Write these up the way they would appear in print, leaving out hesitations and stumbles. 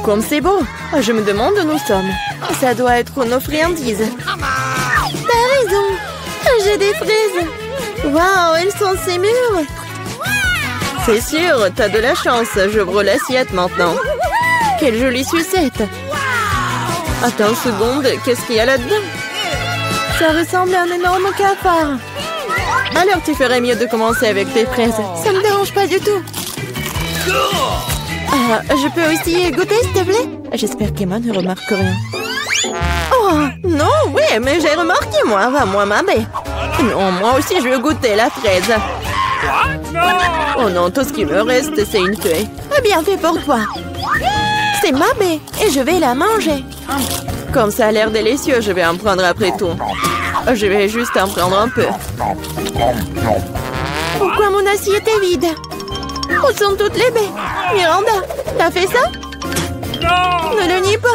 Comme c'est beau. Je me demande où nous sommes. Ça doit être nos friandises. T'as raison. J'ai des fraises. Waouh, elles sont si mûres. C'est sûr, t'as de la chance. J'ouvre l'assiette maintenant. Quelle jolie sucette. Attends une seconde, qu'est-ce qu'il y a là-dedans? Ça ressemble à un énorme cafard. Alors tu ferais mieux de commencer avec tes fraises. Ça me dérange pas du tout. Ah, je peux aussi goûter, s'il te plaît? J'espère qu'Emma ne remarque rien. Oh, non, oui, mais j'ai remarqué, moi. Va, moi, ma baie. Non, moi aussi, je veux goûter la fraise. Oh non, tout ce qui me reste, c'est une feuille. Bien fait pour toi. C'est ma baie et je vais la manger. Comme ça a l'air délicieux, je vais en prendre après tout. Je vais juste en prendre un peu. Pourquoi mon assiette est vide? Où sont toutes les baies? Miranda, t'as fait ça? Ne le nie pas.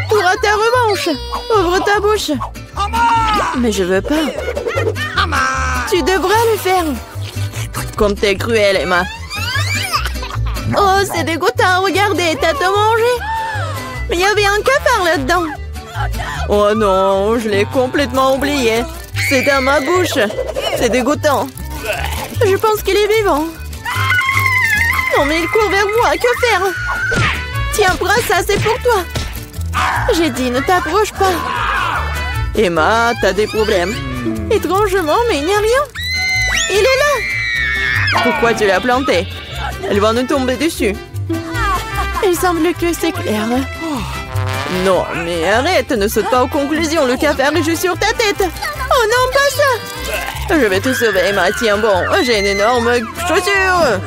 Tu auras ta revanche. Ouvre ta bouche. Mais je veux pas. Tu devras le faire. Comme t'es cruelle, Emma. Oh, c'est dégoûtant. Regardez, t'as tout mangé. Mais il y avait un cafard là-dedans. Oh non, je l'ai complètement oublié. C'est dans ma bouche. C'est dégoûtant. Je pense qu'il est vivant. Non, mais il court vers moi. Que faire? Tiens, prends ça, c'est pour toi. J'ai dit, ne t'approche pas. Emma, t'as des problèmes. Étrangement, mais il n'y a rien. Il est là. Pourquoi tu l'as planté? Elle va nous tomber dessus. Il semble que c'est clair. Non, mais arrête, ne saute pas aux conclusions. Le cafard est juste sur ta tête. Oh non, pas ça. Je vais te sauver, Emma. Tiens, bon, j'ai une énorme chaussure.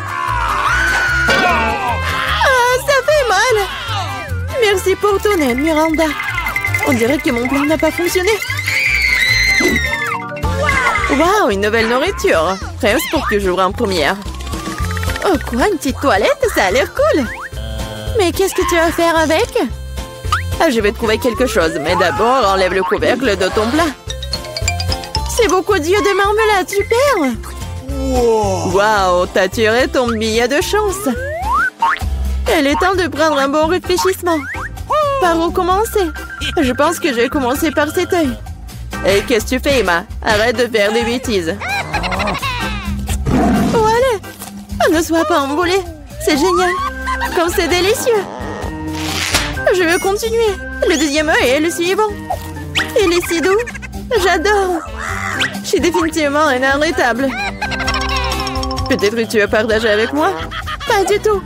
Ah, ça fait mal. Merci pour ton aide, Miranda. On dirait que mon plan n'a pas fonctionné. Waouh, une nouvelle nourriture. Presque pour que j'ouvre en première. Oh quoi, une petite toilette? Ça a l'air cool. Mais qu'est-ce que tu vas faire avec? Ah, je vais trouver quelque chose. Mais d'abord, enlève le couvercle de ton plat. C'est beaucoup d'yeux de marmelade, super. Waouh, t'as tiré ton billet de chance. Il est temps de prendre un bon réfléchissement. Par où commencer? Je pense que je vais commencer par cet œil. Et qu'est-ce que tu fais, Emma? Arrête de faire des bêtises. Oh, allez! Ne sois pas emballée. C'est génial. Comme c'est délicieux. Je veux continuer. Le deuxième œil est le suivant. Il est si doux. J'adore. Je suis définitivement inarrêtable. Peut-être que tu veux partager avec moi? Pas du tout.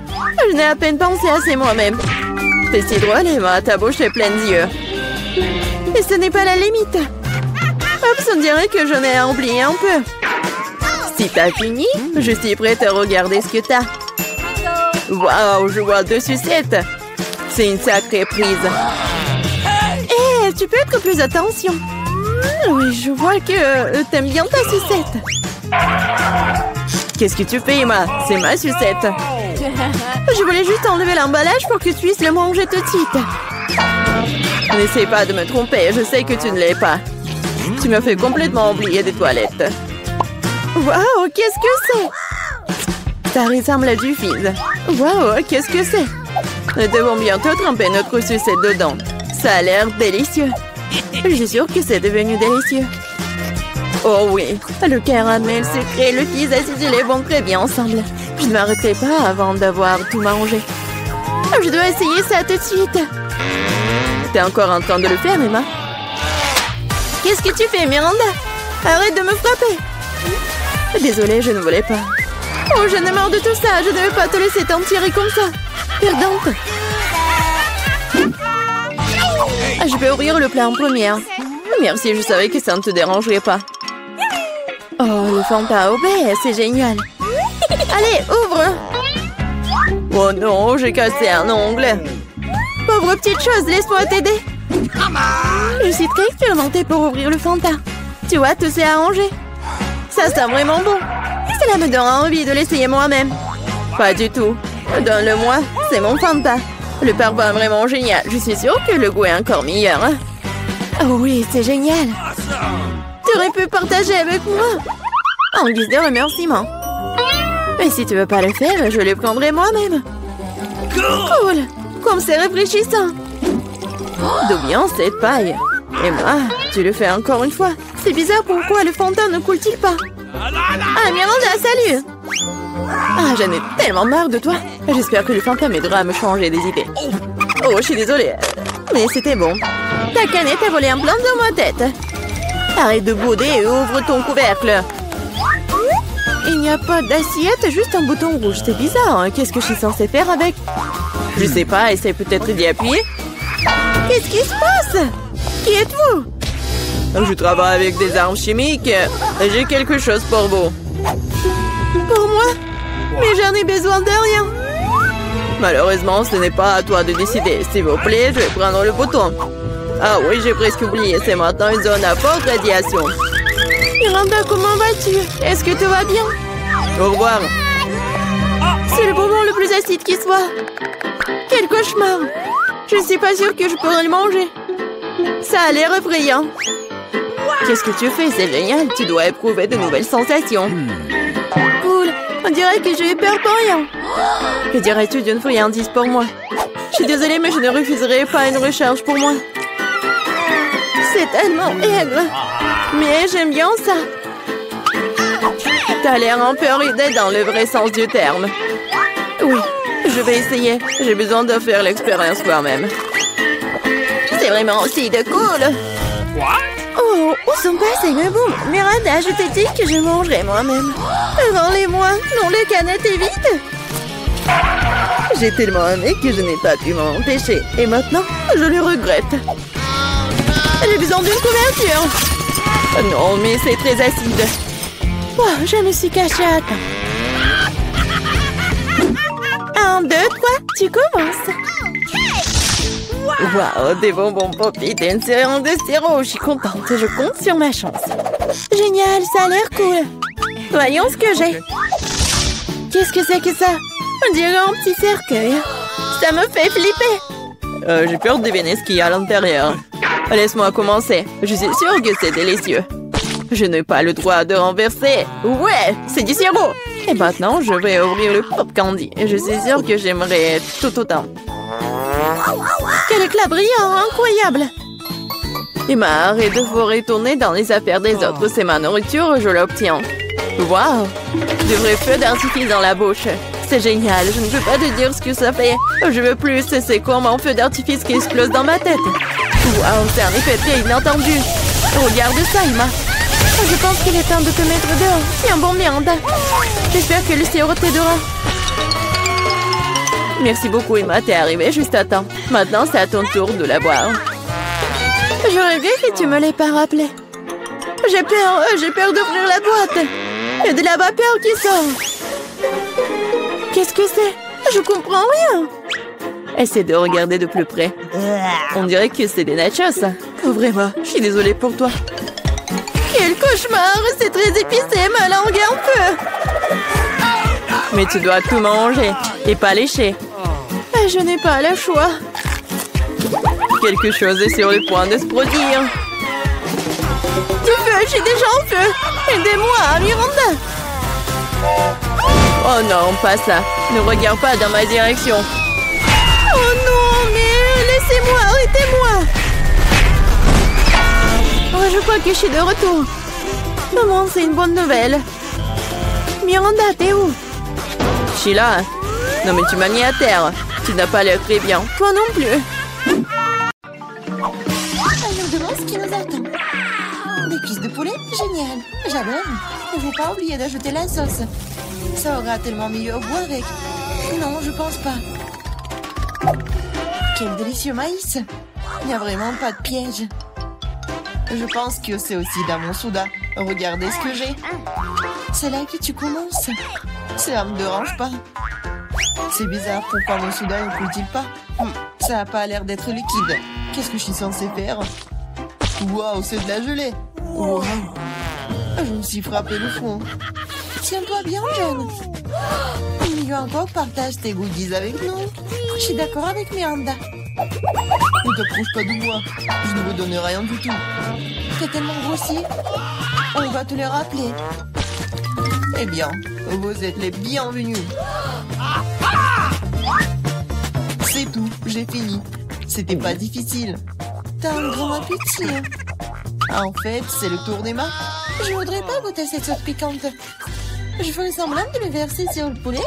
Je n'ai à peine pensé à c'est moi-même. T'es si drôle, Emma. Ta bouche est pleine d'yeux. Et ce n'est pas la limite. Oups, on dirait que j'en ai oublié un peu. Si t'as fini, je suis prête à regarder ce que t'as. Waouh, je vois 2 sucettes. C'est une sacrée prise. Hé, tu peux être plus attention. Oui, je vois que t'aimes bien ta sucette. Qu'est-ce que tu fais, Emma? C'est ma sucette. Je voulais juste enlever l'emballage pour que tu puisses le manger tout de suite. N'essaie pas de me tromper, je sais que tu ne l'es pas. Tu m'as fait complètement oublier des toilettes. Waouh, qu'est-ce que c'est? Ça ressemble à du fizz. Waouh, qu'est-ce que c'est? Nous devons bientôt tremper notre sucette dedans. Ça a l'air délicieux. Je suis sûre que c'est devenu délicieux. Oh oui, le caramel sucré et le fizz acidulé vont très bien ensemble. Je ne m'arrêterai pas avant d'avoir tout mangé. Je dois essayer ça tout de suite. T'es encore en train de le faire, Emma? Qu'est-ce que tu fais, Miranda? Arrête de me frapper. Désolée, je ne voulais pas. Oh, j'en ai marre de tout ça. Je ne veux pas te laisser t'en tirer comme ça. Perdante. Je vais ouvrir le plat en première. Merci, je savais que ça ne te dérangerait pas. Oh, le Fanta au baie, c'est génial. Allez, ouvre. Oh non, j'ai cassé un ongle. Pauvre petite chose, laisse-moi t'aider. Je suis très expérimentée pour ouvrir le Fanta. Tu vois, tout s'est arrangé. Ça sent vraiment bon. Cela me donne envie de l'essayer moi-même. Pas du tout. Donne-le-moi, c'est mon Fanta. Le parfum est vraiment génial. Je suis sûre que le goût est encore meilleur. Hein? Oh oui, c'est génial. Tu aurais pu partager avec moi. En guise de remerciement. Mais si tu veux pas le faire, je le prendrai moi-même. Cool. Comme c'est rafraîchissant. D'où vient cette paille? Emma, tu le fais encore une fois. C'est bizarre, pourquoi le fond de teint ne coule-t-il pas? Ah, Miranda, salut! Ah, j'en ai tellement marre de toi. J'espère que le fantôme m'aidera à me changer des idées. Oh, je suis désolée. Mais c'était bon. Ta canette a volé un plan dans ma tête. Arrête de bouder et ouvre ton couvercle. Il n'y a pas d'assiette, juste un bouton rouge. C'est bizarre, hein? Qu'est-ce que je suis censée faire avec? Je sais pas, essaie peut-être d'y appuyer. Qu'est-ce qui se passe? Qui êtes-vous? Je travaille avec des armes chimiques. J'ai quelque chose pour vous. Pour moi? Mais j'en ai besoin de rien. Malheureusement, ce n'est pas à toi de décider. S'il vous plaît, je vais prendre le bouton. Ah oui, j'ai presque oublié. C'est maintenant une zone à forte radiation. Miranda, comment vas-tu? Est-ce que tout va bien? Au revoir. C'est le bonbon le plus acide qui soit. Quel cauchemar. Je ne suis pas sûre que je pourrais le manger. Ça a l'air effrayant. Qu'est-ce que tu fais? C'est génial. Tu dois éprouver de nouvelles sensations. Cool. On dirait que j'ai eu peur pour rien. Que dirais-tu d'une friandise pour moi? Je suis désolée, mais je ne refuserai pas une recharge pour moi. C'est tellement aigre. Mais j'aime bien ça. T'as l'air un peu rude dans le vrai sens du terme. Oui, je vais essayer. J'ai besoin de faire l'expérience moi-même. C'est vraiment aussi de cool. Oh, où sont passés mes bons? Miranda, je t'ai dit que je mangerais moi-même. Rends-les-moi. Non, le canette est vide. J'ai tellement aimé que je n'ai pas pu m'en empêcher. Et maintenant, je le regrette. J'ai besoin d'une couverture. Non, mais c'est très acide. Oh, je me suis cachée à temps. 1, 2, 3, tu commences. Waouh, des bonbons Poppy, t'es une série de sirop. Je suis contente, je compte sur ma chance. Génial, ça a l'air cool. Voyons ce que j'ai. Qu'est-ce que c'est que ça? On dirait un petit cercueil. Ça me fait flipper. J'ai peur de deviner ce qu'il y a à l'intérieur. Laisse-moi commencer. Je suis sûre que c'est délicieux. Je n'ai pas le droit de renverser. Ouais, c'est du sirop. Et maintenant, je vais ouvrir le pop candy. Et je suis sûre que j'aimerais tout autant. Quel éclat brillant, incroyable. Emma, arrête de vous retourner dans les affaires des autres. C'est ma nourriture, je l'obtiens. Waouh, de vrais feux d'artifice dans la bouche. C'est génial, je ne peux pas te dire ce que ça fait. Je veux plus, c'est comme un feu d'artifice qui explose dans ma tête. Waouh, c'est un effet très inattendu. Regarde ça, Emma. Je pense qu'il est temps de te mettre dehors. Tiens bon, Miranda. J'espère que le sirop t'aidera. Merci beaucoup, Emma. T'es arrivée juste à temps. Maintenant, c'est à ton tour de la boire. Je regrette que tu me l'aies pas rappelé. J'ai peur d'ouvrir la boîte. Il y a de la vapeur qui sort. Qu'est-ce que c'est? Je comprends rien. Essaie de regarder de plus près. On dirait que c'est des nachos. Ouvrez-moi. Je suis désolée pour toi. Quel cauchemar! C'est très épicé, ma langue est en feu. Mais tu dois tout manger et pas lécher. Je n'ai pas le choix. Quelque chose est sur le point de se produire. Du feu, je suis déjà en feu. Aidez-moi, Miranda. Oh non, pas ça. Ne regarde pas dans ma direction. Oh non, mais laissez-moi, arrêtez-moi. Oh, je crois que je suis de retour. Maman, c'est une bonne nouvelle. Miranda, t'es où? Je suis là. Non, mais tu m'as mis à terre. Tu n'as pas l'air très bien. Toi non plus. Je me demande ce qui nous attend. Des cuisses de poulet? Génial. J'adore. Il ne faut pas oublier d'ajouter la sauce. Ça aura tellement mieux au goût avec. Non, je pense pas. Quel délicieux maïs. Il n'y a vraiment pas de piège. Je pense que c'est aussi dans mon soda. Regardez ce que j'ai. C'est là que tu commences. Ça me dérange pas. C'est bizarre, pourquoi mon soda ne coule-t-il pas? Ça n'a pas l'air d'être liquide. Qu'est-ce que je suis censée faire? Waouh, c'est de la gelée. Wow. Je me suis frappé le front. Tiens-toi bien, jeune. Mieux encore, partage tes goodies avec nous. Je suis d'accord avec Miranda. Ne t'approche pas de moi. Je ne vous donne rien du tout. T'es tellement grossi. On va te le rappeler. Eh bien, vous êtes les bienvenus. J'ai fini. C'était pas difficile. T'as un grand appétit. En fait, c'est le tour d'Emma. Je voudrais pas goûter cette sauce piquante. Je ferais semblant de le verser sur le poulet.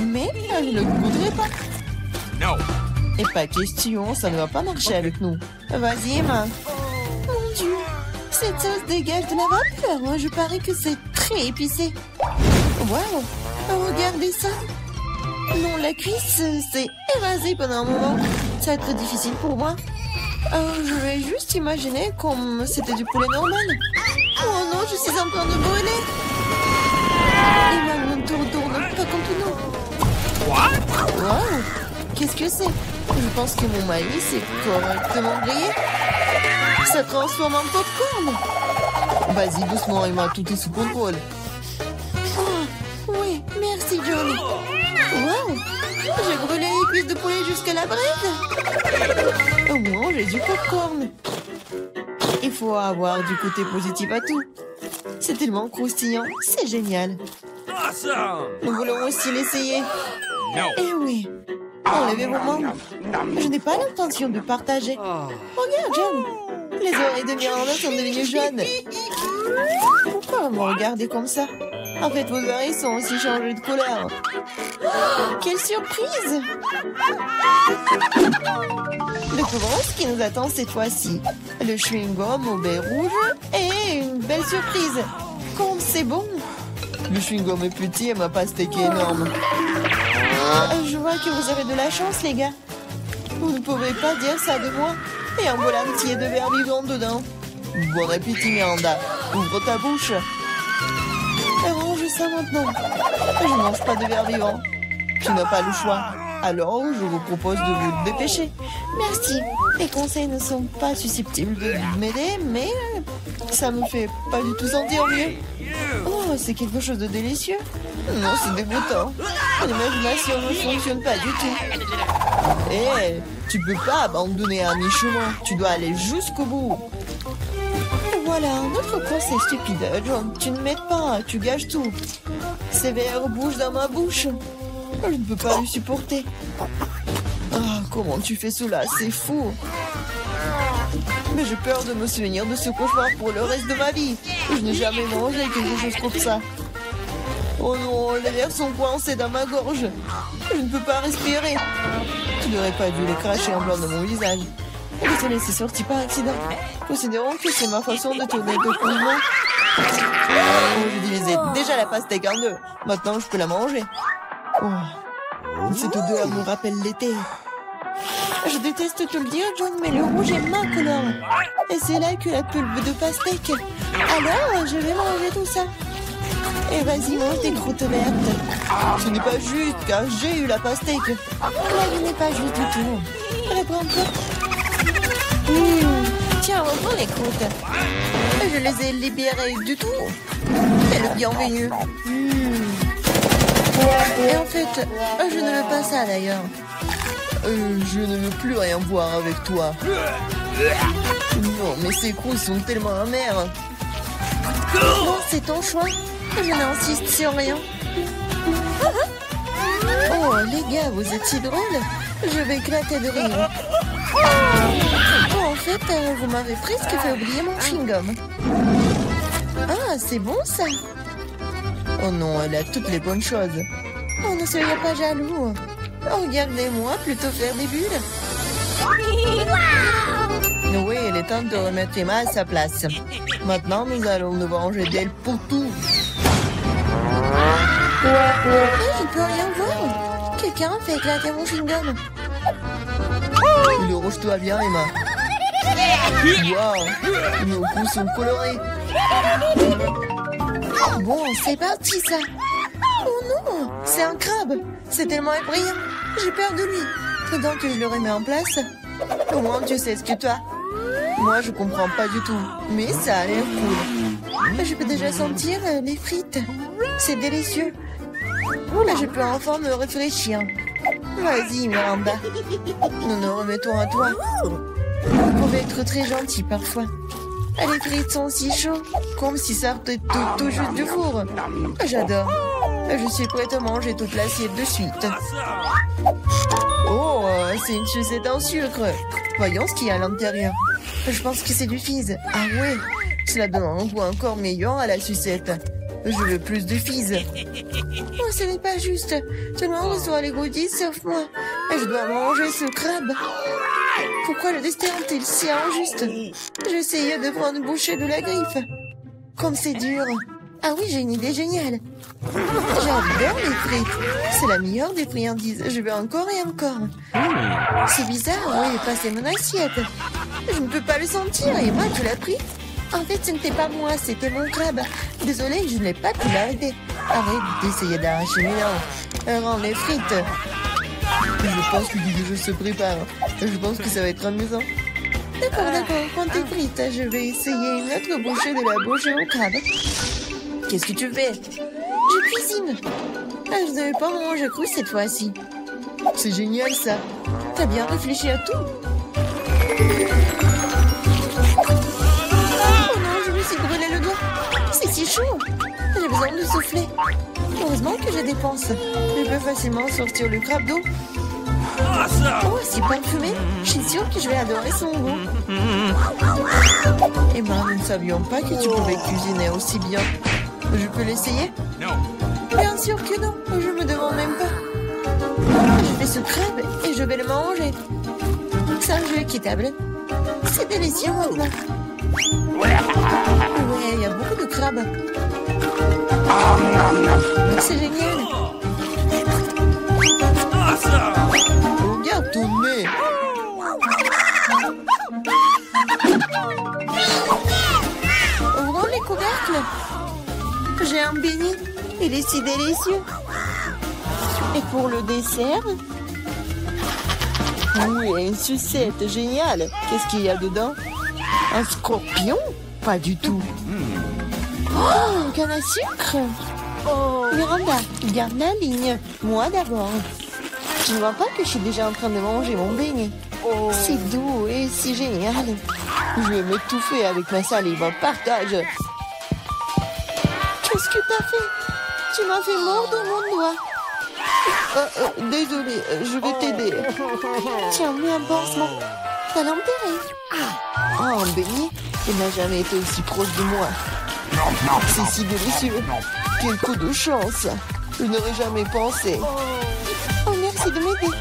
Mais je ne goûterai pas. Non. Et pas question, ça ne va pas marcher avec nous. Vas-y, Emma. Mon Dieu, cette sauce dégage de la vapeur. Je parie que c'est très épicé. Waouh, regardez ça. Non, la cuisse s'est évasée pendant un moment. Ça va être difficile pour moi. Je vais juste imaginer comme c'était du poulet normal. Oh non, je suis en train de brûler. Et maintenant, ne te retourne pas contre nous. Waouh, qu'est-ce que c'est? Je pense que mon maïs est correctement grillé. Ça transforme en popcorn. Vas-y, doucement, Emma, tout est sous contrôle. Oh, oui, merci, John. Wow, j'ai brûlé les cuisses de poulet jusqu'à la bride. Au moins, j'ai du popcorn. Il faut avoir du côté positif à tout. C'est tellement croustillant, c'est génial. Nous voulons aussi l'essayer. Eh oui. Enlevez vos mains. Je n'ai pas l'intention de partager. Regarde, John. Les oreilles de Miranda sont devenues jaunes. Pourquoi vous me regardez comme ça? En fait, vos oreilles sont aussi changées de couleur. Quelle surprise! Découvrons ce qui nous attend cette fois-ci. Le chewing-gum au baie rouge et une belle surprise. Comme c'est bon! Le chewing-gum est petit et ma pastèque est énorme. Je vois que vous avez de la chance, les gars. Vous ne pouvez pas dire ça de moi. Et en voilà un petit de verre vivant dedans. Bon appétit, Miranda. Ouvre ta bouche. Range ça maintenant. Je ne mange pas de verre vivant. Tu n'as pas le choix. Alors, je vous propose de vous dépêcher. Merci. Les conseils ne sont pas susceptibles de m'aider, mais ça me fait pas du tout sentir mieux. Oh, c'est quelque chose de délicieux. Non, c'est dégoûtant. L'imagination ne fonctionne pas du tout. Eh, tu peux pas abandonner à mi-chemin. Tu dois aller jusqu'au bout. Voilà, un autre conseil stupide. John, tu ne m'aides pas, tu gâches tout. Ces verres bougent dans ma bouche. Je ne peux pas le supporter. Ah, comment tu fais cela? C'est fou. Mais j'ai peur de me souvenir de ce cauchemar pour le reste de ma vie. Je n'ai jamais mangé quelque chose comme ça. Oh non, les verres sont coincés dans ma gorge. Je ne peux pas respirer. Tu n'aurais pas dû les cracher en blanc de mon visage. Désolé, c'est sorti par accident. Considérons que c'est ma façon de tourner le mouvement. Je divisais déjà la pastèque en deux. Maintenant, je peux la manger. Oh, cette odeur me rappelle l'été. Je déteste te le dire, John, mais le rouge est ma couleur. Et c'est là que la pulpe de pastèque. Alors, je vais manger tout ça. Et vas-y, mange des croûtes vertes. Ce n'est pas juste, car j'ai eu la pastèque. La vie n'est pas juste du tout. Reprends-toi. Tiens, reprends les croûtes. Je les ai libérées du tout. C'est le bienvenu. Et en fait, je ne veux pas ça d'ailleurs. Je ne veux plus rien voir avec toi. Non, mais ces croûtes sont tellement amères. Bon, c'est ton choix. Je n'insiste sur rien. Oh, les gars, vous êtes si drôles. Je vais éclater de rire. Oh, en fait, vous m'avez presque fait oublier mon chewing-gum. Ah, c'est bon ça. Oh non, elle a toutes les bonnes choses. Oh, ne soyez pas jaloux. Regardez-moi plutôt faire des bulles. Oui, il est temps de remettre Emma à sa place. Maintenant, nous allons nous venger d'elle pour tout. Je ne peux rien voir. Quelqu'un fait éclater mon chewing-gum. Le rouge toi bien, Emma. Wow, nos coups sont colorés. Bon, c'est parti ça. Oh non, c'est un crabe. C'est tellement effrayant. J'ai peur de lui. Pendant que je le remets en place. Au moins, tu sais ce que toi. Moi, je comprends pas du tout. Mais ça a l'air cool. Je peux déjà sentir les frites. C'est délicieux. Là, je peux enfin me réfléchir. Vas-y, Miranda. Nous nous remettons à toi. Vous pouvez être très gentil parfois. Les frites sont si chaudes, comme si ça sortait tout juste du four. J'adore. Je suis prête à manger toute l'assiette de suite. Oh, c'est une sucette en sucre. Voyons ce qu'il y a à l'intérieur. Je pense que c'est du fizz. Ah ouais, cela donne un goût encore meilleur à la sucette. Je veux plus de fizz. Oh, ce n'est pas juste. Tout le monde reçoit les goodies sauf moi. Je dois manger ce crabe. Pourquoi le destin est-il si injuste? J'essayais de prendre une bouchée de la griffe. Comme c'est dur. Ah oui, j'ai une idée géniale. J'adore les frites. C'est la meilleure des friandises. Je veux encore et encore. C'est bizarre, oui, passer mon assiette. Je ne peux pas le sentir. Et moi, tu l'as pris? En fait, ce n'était pas moi, c'était mon crabe. Désolée, je n'ai pas pu l'arrêter. Arrête d'essayer d'arracher mes dents. Rends les frites. Je pense que le jeu se prépare. Je pense que ça va être amusant. D'accord, prends tes frites. Je vais essayer une autre bouchée de la bouche au crabe. Qu'est-ce que tu fais? Je cuisine. Je ne vais pas manger cru cette fois-ci. C'est génial ça. T'as bien réfléchi à tout. Oh non, je me suis brûlé le doigt. C'est si chaud. J'ai besoin de souffler. Heureusement que je dépense. Je peux facilement sortir le crabe d'eau. Oh, si parfumé. Je suis sûre que je vais adorer son goût. Et moi, nous ne savions pas que tu pouvais cuisiner aussi bien. Je peux l'essayer? Non. Bien sûr que non. Je me demande même pas. Je fais ce crabe et je vais le manger. C'est un jeu équitable. C'est délicieux maintenant. Ouais, il y a beaucoup de crabes. C'est génial. Regarde ton nez. Ouvrons les couvercles. J'ai un beignet. Il est si délicieux. Et pour le dessert? Oui, une sucette géniale. Qu'est-ce qu'il y a dedans? Un scorpion? Pas du tout. Oh, une canne à sucre. Oh, Miranda, garde la ligne. Moi d'abord. Tu ne vois pas que je suis déjà en train de manger mon beignet? Oh. C'est doux et si génial. Je vais m'étouffer avec ma salive. Partage. Qu'est-ce que t'as fait? Tu m'as fait mordre mon doigt. Désolé, je vais t'aider. Tiens, mets un pansement. T'as l'enterré. Oh, un beignet. Il n'a jamais été aussi proche de moi. C'est si délicieux. Quel coup de chance. Je n'aurais jamais pensé. Oh, merci de m'aider.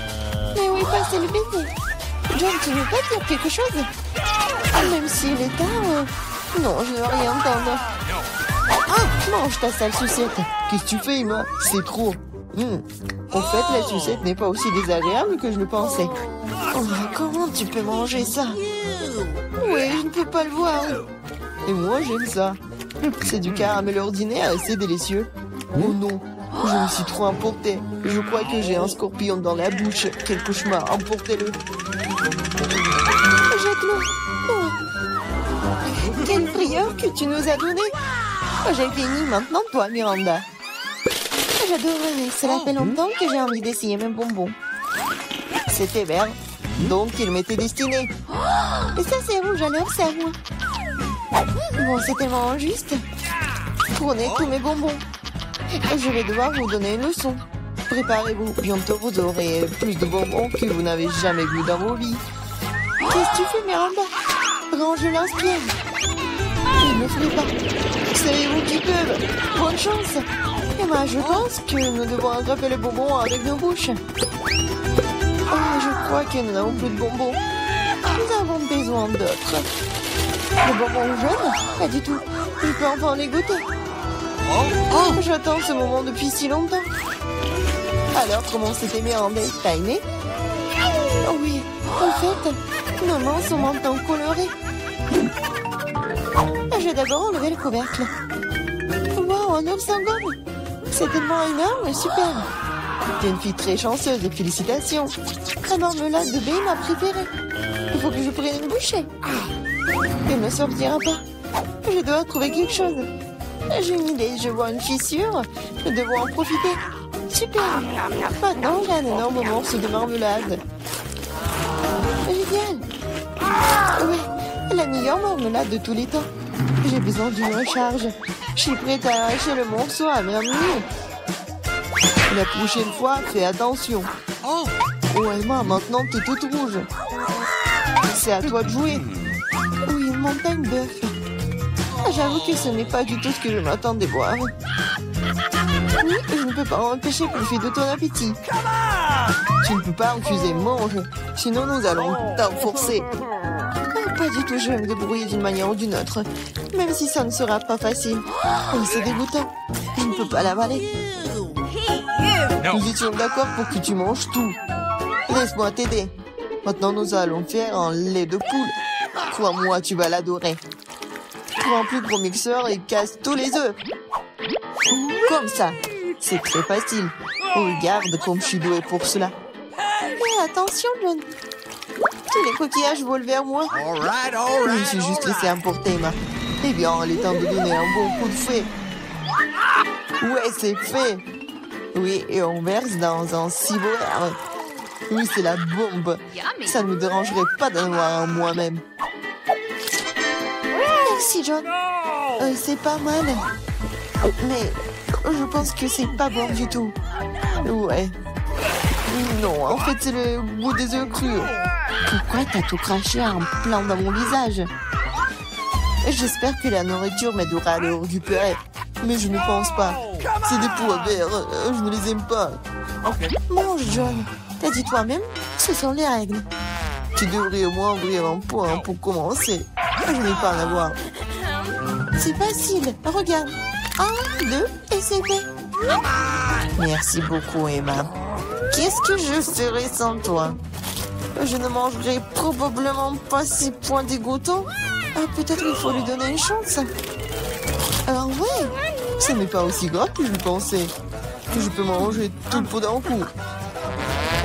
Mais où est passé le beignet? John, tu ne veux pas dire quelque chose? Même s'il est tard... Non, je ne veux rien entendre. Ah, mange ta sale sucette. Qu'est-ce que tu fais, Emma? C'est trop. En fait, la sucette n'est pas aussi désagréable que je le pensais. Oh, comment tu peux manger ça? Oui, je ne peux pas le voir. Et moi, j'aime ça. C'est du caramel ordinaire et c'est délicieux. Oh non, je me suis trop emportée. Je crois que j'ai un scorpion dans la bouche. Quel cauchemar, emportez-le. Jette-le. Oh. Quelle frayeur que tu nous as donné. Oh, j'ai fini, maintenant toi, Miranda. J'adorerais, cela fait longtemps que j'ai envie d'essayer mes bonbons. C'était vert, donc il m'était destiné. Et ça c'est rouge, alors c'est à moi. Bon, c'est tellement injuste. Prenez tous mes bonbons. Je vais devoir vous donner une leçon. Préparez-vous, bientôt vous aurez plus de bonbons que vous n'avez jamais vu dans vos vies. Qu'est-ce que tu fais, Miranda? Range l'inspire. Il ne fait pas. C'est vous qui peuvent. Bonne chance. Et moi, je pense que nous devons attraper le bonbon avec nos bouches. Oh, je crois que nous n'avons plus de bonbons. Nous avons besoin d'autres. Le bonbon jaune? Pas du tout. Je peux enfin les goûter. Oh, j'attends ce moment depuis si longtemps. Alors, comment c'était Miranda? T'as aimé? Oh oui, en fait, nos mains sont maintenant colorées. Je vais d'abord enlever le couvercle. Wow, un œuf sans gomme. C'est tellement énorme, super. T'es une fille très chanceuse et félicitations. La marmelade de baie est ma préférée. Il faut que je prenne une bouchée. Elle ne sortira pas. Je dois trouver quelque chose. J'ai une idée, je vois une fissure. Nous devons en profiter. Super. Maintenant, j'ai un énorme morceau de marmelade. Génial. Oui, la meilleure marmelade de tous les temps. J'ai besoin d'une recharge. Je suis prête à arracher le morceau à 20 minutes. La prochaine fois, fais attention. Ouais, Emma, maintenant t'es toute rouge. C'est à toi de jouer. Oui, une montagne d'œufs. J'avoue que ce n'est pas du tout ce que je m'attendais voir. Oui, je ne peux pas empêcher profiter de ton appétit. Tu ne peux pas refuser, mange. Sinon, nous allons t'enforcer. Pas du tout, je vais me débrouiller d'une manière ou d'une autre. Même si ça ne sera pas facile. Oh, c'est dégoûtant. Je ne peux pas l'avaler. Nous étions d'accord pour que tu manges tout. Laisse-moi t'aider. Maintenant, nous allons faire un lait de poule. Crois-moi, tu vas l'adorer. Prends un plus gros mixeur et casse tous les œufs. Comme ça. C'est très facile. Regarde comme je suis douée pour cela. Mais attention, John. Tous les coquillages volent vers moi. Je me suis juste laissé emporter, Emma. Eh bien, il est temps de donner un bon coup de fouet. Ouais, c'est fait. Oui, et on verse dans un ciboire. Oui, c'est la bombe. Ça ne me dérangerait pas d'en avoir un moi-même. Merci, John. C'est pas mal. Mais je pense que c'est pas bon du tout. Ouais. Non, en fait, c'est le goût des œufs crus. Pourquoi t'as tout craché en plein dans mon visage? J'espère que la nourriture m'aidera à le récupérer. Mais je ne pense pas. C'est des pois verts. Je ne les aime pas. Mange, John. T'as dit toi-même, ce sont les règles. Tu devrais au moins ouvrir un point pour commencer. Je n'ai pas à l'avoir. C'est facile. Regarde. 1, 2, et c'est fait. Merci beaucoup, Emma. Qu'est-ce que je ferais sans toi? Je ne mangerai probablement pas ces points dégoûtants. Peut-être il faut lui donner une chance. Alors ouais, ce n'est pas aussi grave que je pensais. Que je peux manger tout le pot d'un coup.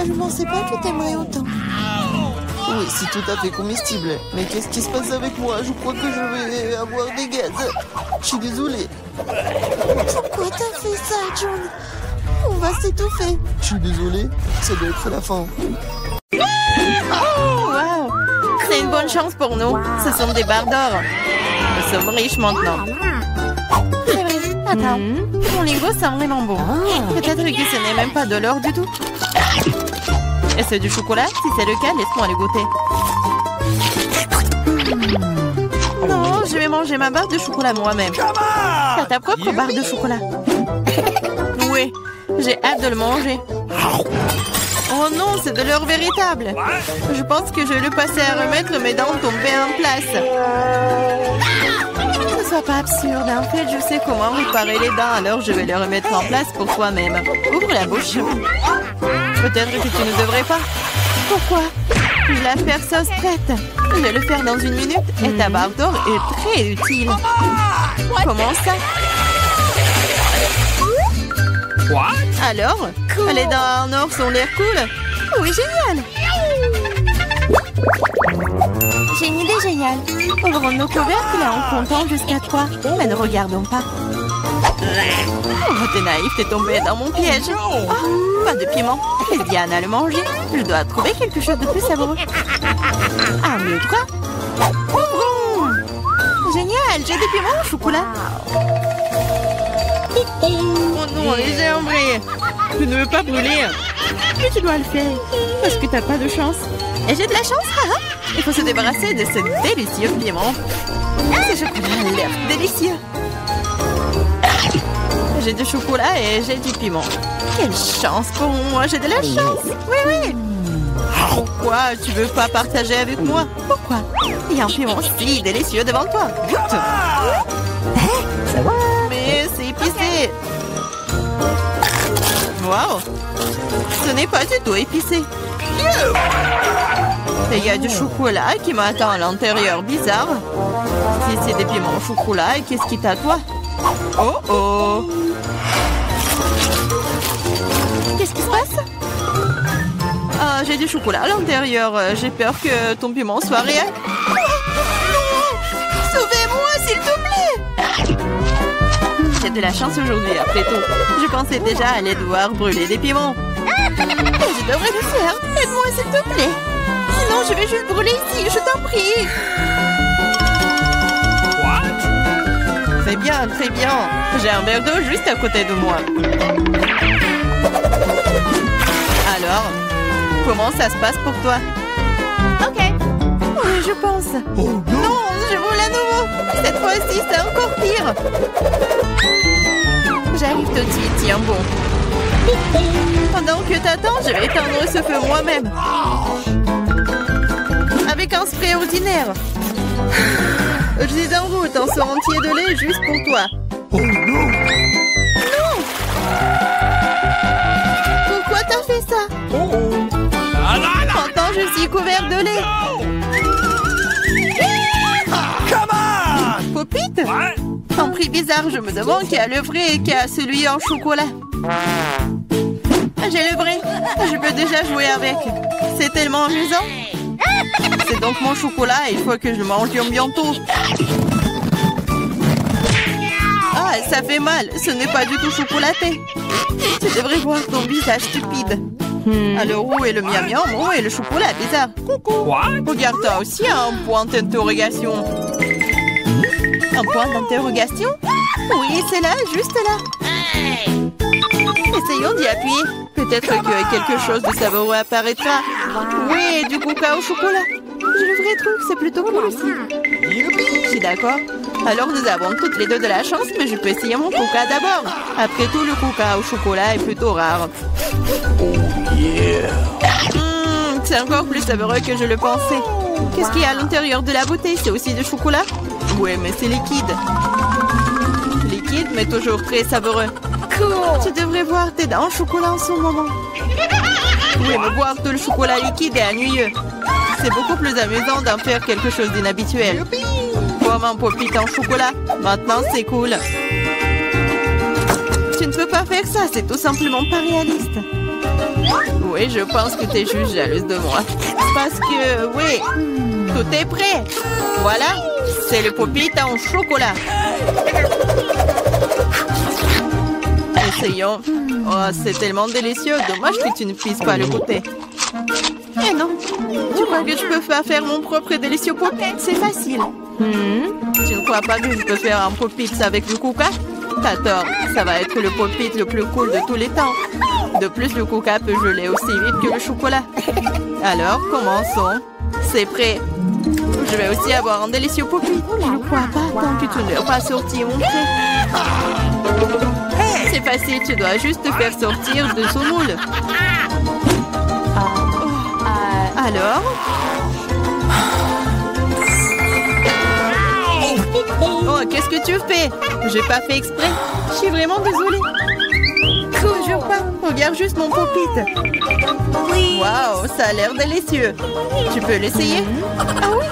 Je ne pensais pas que t'aimerais autant. Oui, c'est tout à fait comestible. Mais qu'est-ce qui se passe avec moi? Je crois que je vais avoir des gaz. Je suis désolée. Pourquoi t'as fait ça, John? On va s'étouffer. Je suis désolée, ça doit être la fin. Oh, wow! C'est une bonne chance pour nous. Ce sont des barres d'or. Nous sommes riches maintenant. C'est vrai. Attends, mon lingot sent vraiment bon. Peut-être que ce n'est même pas de l'or du tout. Est-ce du chocolat? Si c'est le cas, laisse-moi le goûter. Non, je vais manger ma barre de chocolat moi-même. T'as ta propre barre de chocolat. Oui, j'ai hâte de le manger. Oh non, c'est de l'or véritable. Je pense que je vais le passer à remettre mes dents tombées en place. Ne sois pas absurde. En fait, je sais comment réparer les dents, alors je vais les remettre en place pour toi-même. Ouvre la bouche. Peut-être que tu ne devrais pas. Pourquoi? La faire sauce prête. Je vais le faire dans 1 minute et ta barre d'or est très utile. Comment ça? Alors, les dents en or sont l'air cool? Oui, génial! J'ai une idée géniale. Ouvrons nos couvercles en comptant jusqu'à 3. Mais ne regardons pas. Oh, t'es naïf, t'es tombé dans mon piège. Oh, pas de piment. Et Diane a le manger. Je dois trouver quelque chose de plus savoureux. 1, 2, 3. Ouvrons! Génial, j'ai des piments au chocolat. Oh non, j'ai embrayé. Tu ne veux pas brûler. Mais tu dois le faire. Parce que t'as pas de chance. Et j'ai de la chance, haha. Il faut se débarrasser de ce délicieux piment. Ce chocolat a l'air délicieux. J'ai du chocolat et j'ai du piment. Quelle chance pour moi, j'ai de la chance. Oui, oui. Pourquoi tu veux pas partager avec moi? Pourquoi? Il y a un piment si délicieux devant toi. Goûte. Mais c'est épicé. Wow. Ce n'est pas du tout épicé. Et il y a du chocolat qui m'attend à l'intérieur. Bizarre. Si c'est des piments au chocolat, qu'est-ce qui t'attend? Oh oh. Qu'est-ce qui se passe? Ah, j'ai du chocolat à l'intérieur. J'ai peur que ton piment soit réel. Oh, non! Sauvez-moi, s'il te plaît! J'ai de la chance aujourd'hui, après tout. Je pensais déjà aller devoir brûler des piments. Je devrais le faire. Aide-moi, s'il te plaît. Sinon, je vais juste brûler ici. Je t'en prie. Très bien, très bien. J'ai un verre d'eau juste à côté de moi. Alors, Comment ça se passe pour toi? Ok. Oui, je pense. Non, je roule à nouveau. Cette fois-ci, c'est encore pire. J'arrive tout de suite, tiens bon. Pendant que t'attends, je vais éteindre ce feu moi-même. Avec un spray ordinaire. Je suis en route, un seau entier de lait juste pour toi. Oh non! Non! Pourquoi t'as fait ça? Pourtant, je suis couvert de lait. Come on! Popite? Un prix bizarre, je me demande qui a le vrai et qui a celui en chocolat. J'ai le vrai. Je peux déjà jouer avec. C'est tellement amusant. C'est donc mon chocolat et il faut que je le mange bientôt. Ah, ça fait mal. Ce n'est pas du tout chocolaté. Tu devrais voir ton visage stupide. Alors où est le miam miam? Où est le chocolat bizarre? Regarde, toi aussi un point d'interrogation. Un point d'interrogation? Oui, c'est là, juste là. Essayons d'y appuyer. Peut-être que quelque chose de savoureux apparaîtra. Oui, du coca au chocolat. J'ai le vrai truc, c'est plutôt cool aussi. Je suis d'accord. Alors nous avons toutes les deux de la chance, mais je peux essayer mon coca d'abord. Après tout, le coca au chocolat est plutôt rare. C'est encore plus savoureux que je le pensais. Qu'est-ce qu'il y a à l'intérieur de la bouteille? C'est aussi du chocolat? Ouais, mais c'est liquide. Liquide, mais toujours très savoureux. Tu devrais voir tes dents en chocolat en ce moment. Oui, mais boire tout le chocolat liquide est ennuyeux. C'est beaucoup plus amusant d'en faire quelque chose d'inhabituel. Comme un popite en chocolat. Maintenant, c'est cool. Tu ne peux pas faire ça, c'est tout simplement pas réaliste. Oui, je pense que tu es juste jalouse de moi. Parce que, oui, tout est prêt. Voilà, c'est le popite en chocolat. Essayons. Oh, c'est tellement délicieux. Dommage que tu ne puisses pas le goûter. Eh non. Tu crois que je peux pas faire mon propre délicieux popite? C'est facile. Tu ne crois pas que je peux faire un popite avec du coca? T'as tort. Ça va être le popite le plus cool de tous les temps. De plus, le coca peut geler aussi vite que le chocolat. Alors, commençons. C'est prêt. Je vais aussi avoir un délicieux popite. Je ne crois pas tant que tu ne l'as pas sorti mon prêt. C'est facile, tu dois juste te faire sortir de son moule. Alors? Oh, qu'est-ce que tu fais? J'ai pas fait exprès. Je suis vraiment désolée. Toujours pas. Regarde juste mon popite. Waouh, ça a l'air délicieux. Tu peux l'essayer? Ah oui?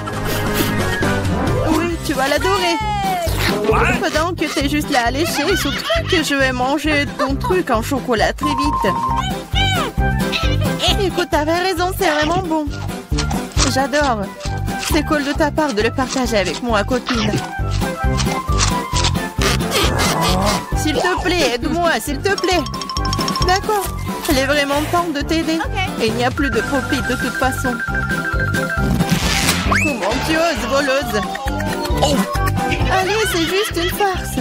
Oui, tu vas l'adorer. Pendant que t'es juste là à lécher, surtout que je vais manger ton truc en chocolat très vite. Écoute, t'avais raison, c'est vraiment bon. J'adore. C'est cool de ta part de le partager avec moi, copine. S'il te plaît, aide-moi, s'il te plaît. D'accord. Il est vraiment temps de t'aider. Et il n'y a plus de popite de toute façon. Comment tu oses, voleuse? Allez, c'est juste une farce.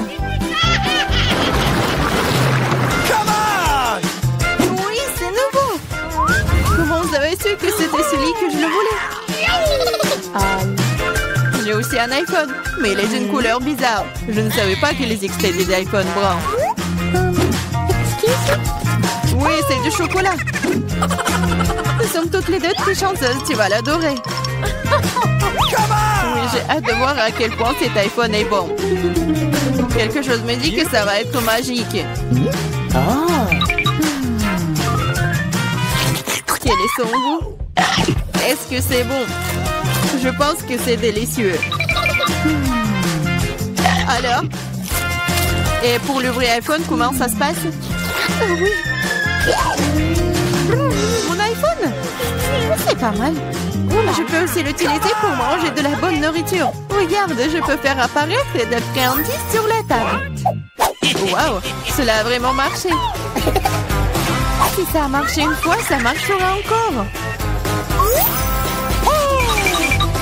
Oui, c'est nouveau. Comment vous avez su que c'était celui que je le voulais? J'ai aussi un iPhone, mais il est d'une couleur bizarre. Je ne savais pas qu'il existait des iPhones bruns. Oui, c'est du chocolat. Nous sommes toutes les deux très chanceuses, tu vas l'adorer. Oui, j'ai hâte de voir à quel point cet iPhone est bon. Quelque chose me dit que ça va être magique. Quel est son goût? Est-ce que c'est bon? Je pense que c'est délicieux. Alors? Et pour le vrai iPhone, comment ça se passe? Oh oui. Mon iPhone? C'est pas mal. Je peux aussi l'utiliser pour manger de la bonne nourriture. Regarde, je peux faire apparaître des friandises sur la table. Waouh, cela a vraiment marché. Si ça a marché une fois, ça marchera encore.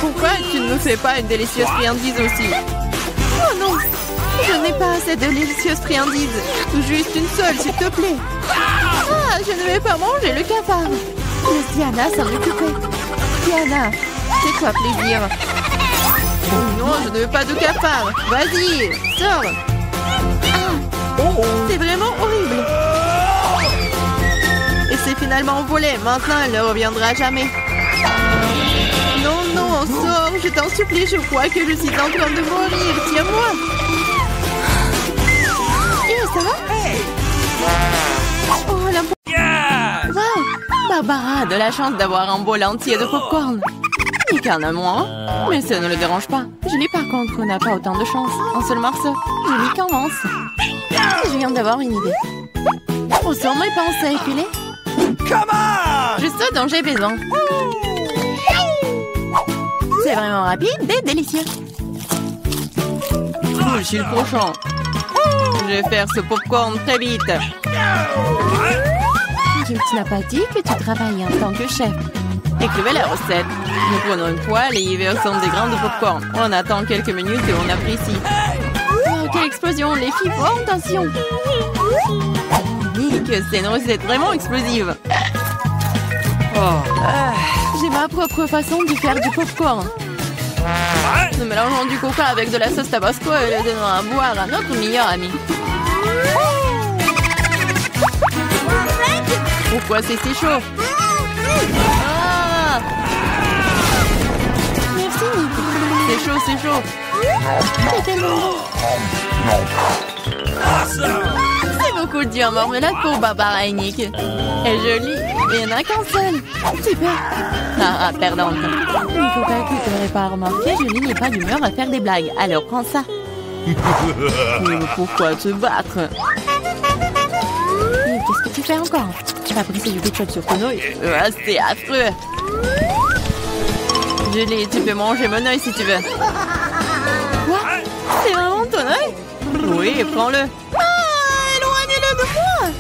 Pourquoi tu ne me fais pas une délicieuse friandise aussi? Oh non, je n'ai pas assez de délicieuses friandises. Juste une seule, s'il te plaît. Ah, je ne vais pas manger le cafard. Laisse Diana s'en occuper. Diana, fais-toi plaisir. Non, je ne veux pas de cafard. Vas-y, sors. C'est vraiment horrible. Et c'est finalement volé. Maintenant, elle ne reviendra jamais. Non, non, sors. Je t'en supplie, je crois que je suis en train de mourir. Tiens-moi. Ça va? Oh, la... Wow! Barbara a de la chance d'avoir un bol entier de popcorn. Il y en a moins, mais ça ne le dérange pas. Julie, par contre, n'a pas autant de chance. Un seul morceau. Julie commence. Je viens d'avoir une idée. Où sont mes pinces à épiler? Juste ce dont j'ai besoin. C'est vraiment rapide et délicieux. Je suis le prochain. Je vais faire ce popcorn très vite. Tu n'as pas dit que tu travailles en tant que chef. Écrivez la recette. Nous prenons une poêle et y versons des grains de popcorn. On attend quelques minutes et on apprécie. Oh, quelle explosion! Les filles, oh, attention! Nick, c'est une recette vraiment explosive. J'ai ma propre façon de faire du popcorn. Nous mélangeons du coca avec de la sauce tabasco et le donnons à boire à notre meilleur ami. Pourquoi c'est si chaud? Ah! Merci, Nick. C'est chaud, c'est chaud. C'est tellement bon. C'est beaucoup de en marmelade pour Barbara et Nick. Et jolie. Il n'y en a qu'un seul. Super. Ah, perdante. Nico, que tu n'aurais pas remarqué, Julie n'est pas d'humeur à faire des blagues. Alors prends ça. Mais pourquoi te battre? Qu'est-ce que tu fais encore? Tu vas briser du ketchup sur ton œil? C'est affreux. Julie, tu peux manger mon œil si tu veux. Quoi? C'est vraiment ton œil? Oui, prends-le. Ah, éloignez-le de moi!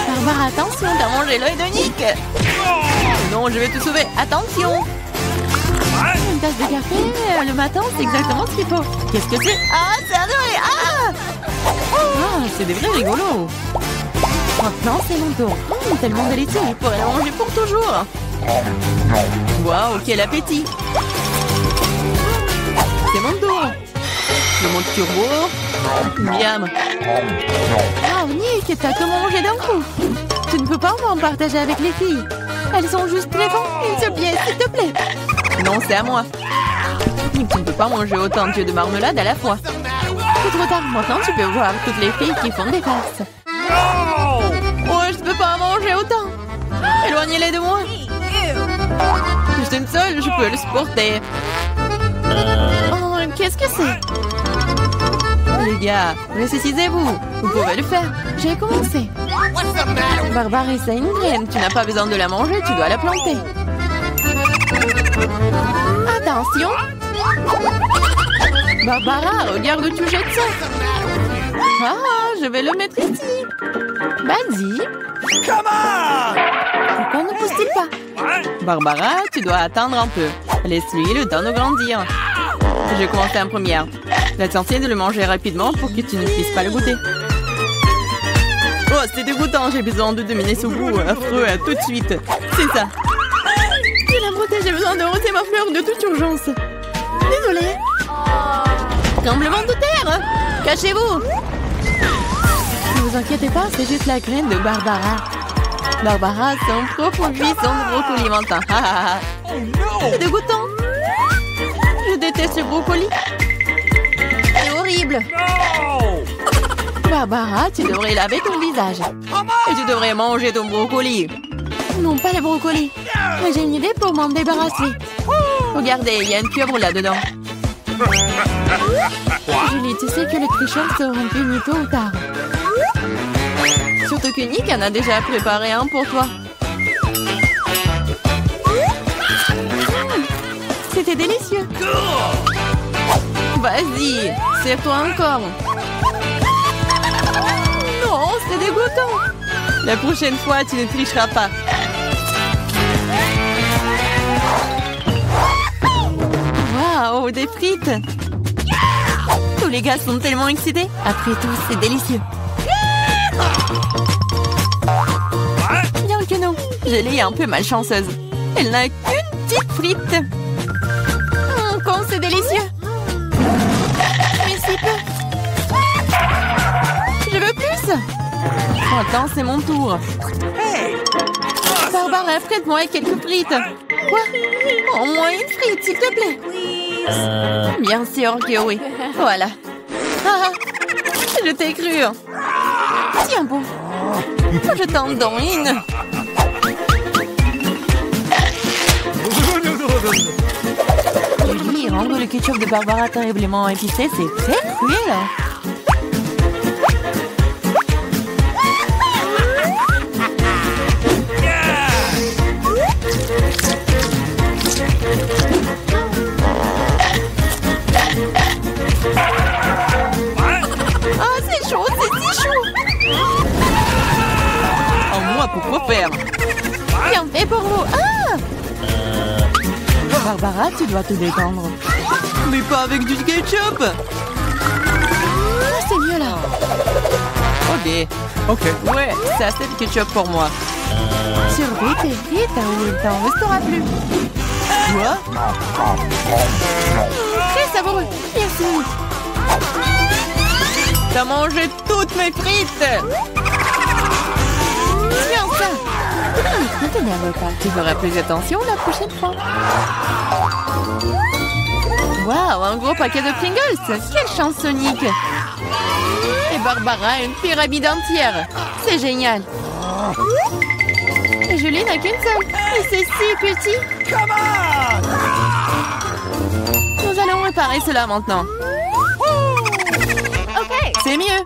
Barbara, attention, t'as mangé l'œil de Nick. Non, je vais te sauver. Attention! Une tasse de café le matin, c'est exactement ce qu'il faut. Qu'est-ce que c'est? Ah, c'est un œil! Ah! C'est des vrais rigolos. Maintenant, c'est mon tour. Tellement délicieux, je pourrais le manger pour toujours. Waouh, quel appétit! C'est mon tour. Le monde turbo. Miam. Ah, Nick, t'as tout mangé d'un coup. Tu ne peux pas m'en partager avec les filles. Elles sont juste très bonnes. Une seule pièce, s'il te plaît. Non, c'est à moi. Nick, tu ne peux pas manger autant de marmelade à la fois. C'est trop tard. Maintenant, tu peux voir toutes les filles qui font des farces. Oh, je ne peux pas manger autant. Éloignez-les de moi. Juste une seule, je peux le supporter. Oh, qu'est-ce que c'est? Les gars, ressuscitez-vous. Vous pouvez le faire. J'ai commencé. Barbara, c'est une graine. Tu n'as pas besoin de la manger, tu dois la planter. Attention. Barbara, regarde où tu jettes ça. Ah, je vais le mettre ici. Vas-y. Pourquoi ne pousse-t-il pas? Barbara, tu dois attendre un peu. Laisse-lui le temps de grandir. Je vais commencer en première. L'essentiel de le manger rapidement pour que tu ne puisses pas le goûter. Oh, c'est dégoûtant. J'ai besoin de dominer ce goût affreux tout de suite. C'est ça. Je la protège. J'ai besoin de rôter ma fleur de toute urgence. Désolée. Tremblement de terre. Cachez-vous. Ne vous inquiétez pas, c'est juste la graine de Barbara. Barbara, son propre buisson de brocoli mentin. C'est dégoûtant. Je déteste le brocoli. C'est horrible. Barbara, tu devrais laver ton visage. Et tu devrais manger ton brocoli. Non, pas le brocoli. Mais j'ai une idée pour m'en débarrasser. Regardez, il y a une pieuvre là-dedans. Julie, tu sais que les tricheurs seront punis tôt ou tard. Surtout que Nick en a déjà préparé un pour toi. C'était délicieux. Vas-y, serre-toi encore. Non, c'est dégoûtant. La prochaine fois, tu ne tricheras pas. Waouh, des frites. Tous les gars sont tellement excités. Après tout, c'est délicieux. Bien que non, je l'ai un peu malchanceuse. Elle n'a qu'une petite frite. Comme c'est délicieux. Mais si peu. Je veux plus. Attends, c'est mon tour. Barbara, frite-moi quelques frites. Quoi? Au moins une frite, s'il te plaît. Bien sûr que oui. Voilà. Ah, je t'ai cru. Tiens bon. Je t'en donne une. Oui, rendre le ketchup de Barbara terriblement épicé, c'est très cruel. Ah, c'est chaud, c'est si chaud. Oh, moi, pourquoi faire? Bien fait pour vous. Ah! Barbara, tu dois te détendre. Mais pas avec du ketchup. Ah, c'est mieux là. Ok. Ouais, c'est assez de ketchup pour moi. Surveille tes frites ou il t'en restera plus. Quoi? Très savoureux. Merci. T'as mangé toutes mes frites. Tiens ça. Ne t'énerve pas, tu feras plus attention la prochaine fois. Waouh, un gros paquet de Pringles. Quelle chance, Sonic. Et Barbara, une pyramide entière. C'est génial. Et Julie n'a qu'une seule. Et c'est si petit. Nous allons réparer cela maintenant. Ok, c'est mieux.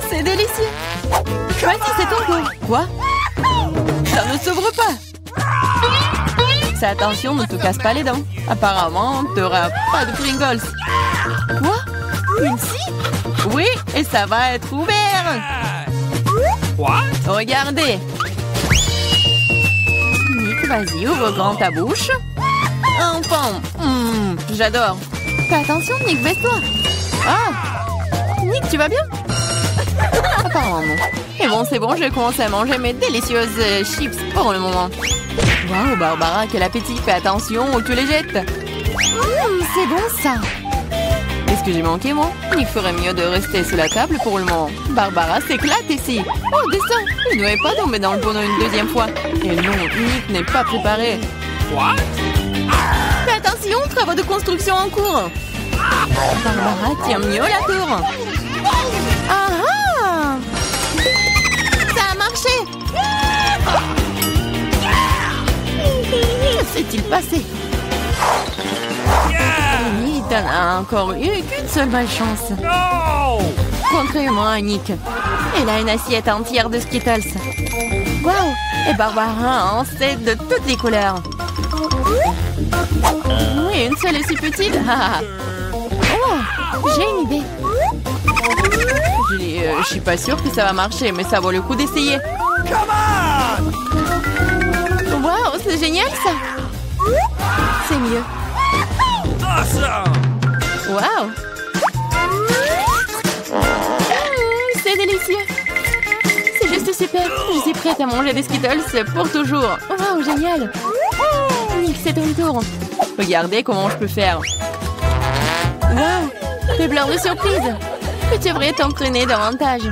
C'est délicieux. Voici, c'est ton tour. Quoi? Ça ne s'ouvre pas. Fais attention, ne te casse pas les dents. Apparemment, tu n'auras pas de Pringles. Quoi? Une scie? Oui, et ça va être ouvert. Regardez. Nick, vas-y, ouvre grand ta bouche. Enfin, j'adore. Fais attention, Nick, baisse-toi. Ah, Nick, tu vas bien? Apparemment non. Et bon, c'est bon, je vais commencer à manger mes délicieuses chips pour le moment. Waouh, Barbara, quel appétit. Fais attention où tu les jettes. C'est bon ça. Qu'est-ce que j'ai manqué, moi? Il ferait mieux de rester sous la table pour le moment. Barbara s'éclate ici. Oh, descends. Il ne devait pas tomber dans le tonneau une deuxième fois. Et non, Nick n'est pas préparé. What? Fais attention, travaux de construction en cours. Barbara tient mieux la tour. Ah ah! Ça a marché. Que s'est-il passé? Nick n'en a encore eu qu'une seule malchance. Contrairement à Nick, elle a une assiette entière de Skittles. Waouh! Et Barbara en sait de toutes les couleurs. Oui, une seule est si petite. Oh, j'ai une idée. Je suis pas sûre que ça va marcher, mais ça vaut le coup d'essayer. Waouh, c'est génial ça. C'est mieux. Waouh. C'est délicieux. C'est juste super. Je suis prête à manger des Skittles pour toujours. Waouh, génial. Nick, c'est ton tour. Regardez comment je peux faire. Waouh, t'es plein de surprises. Tu devrais t'entraîner davantage.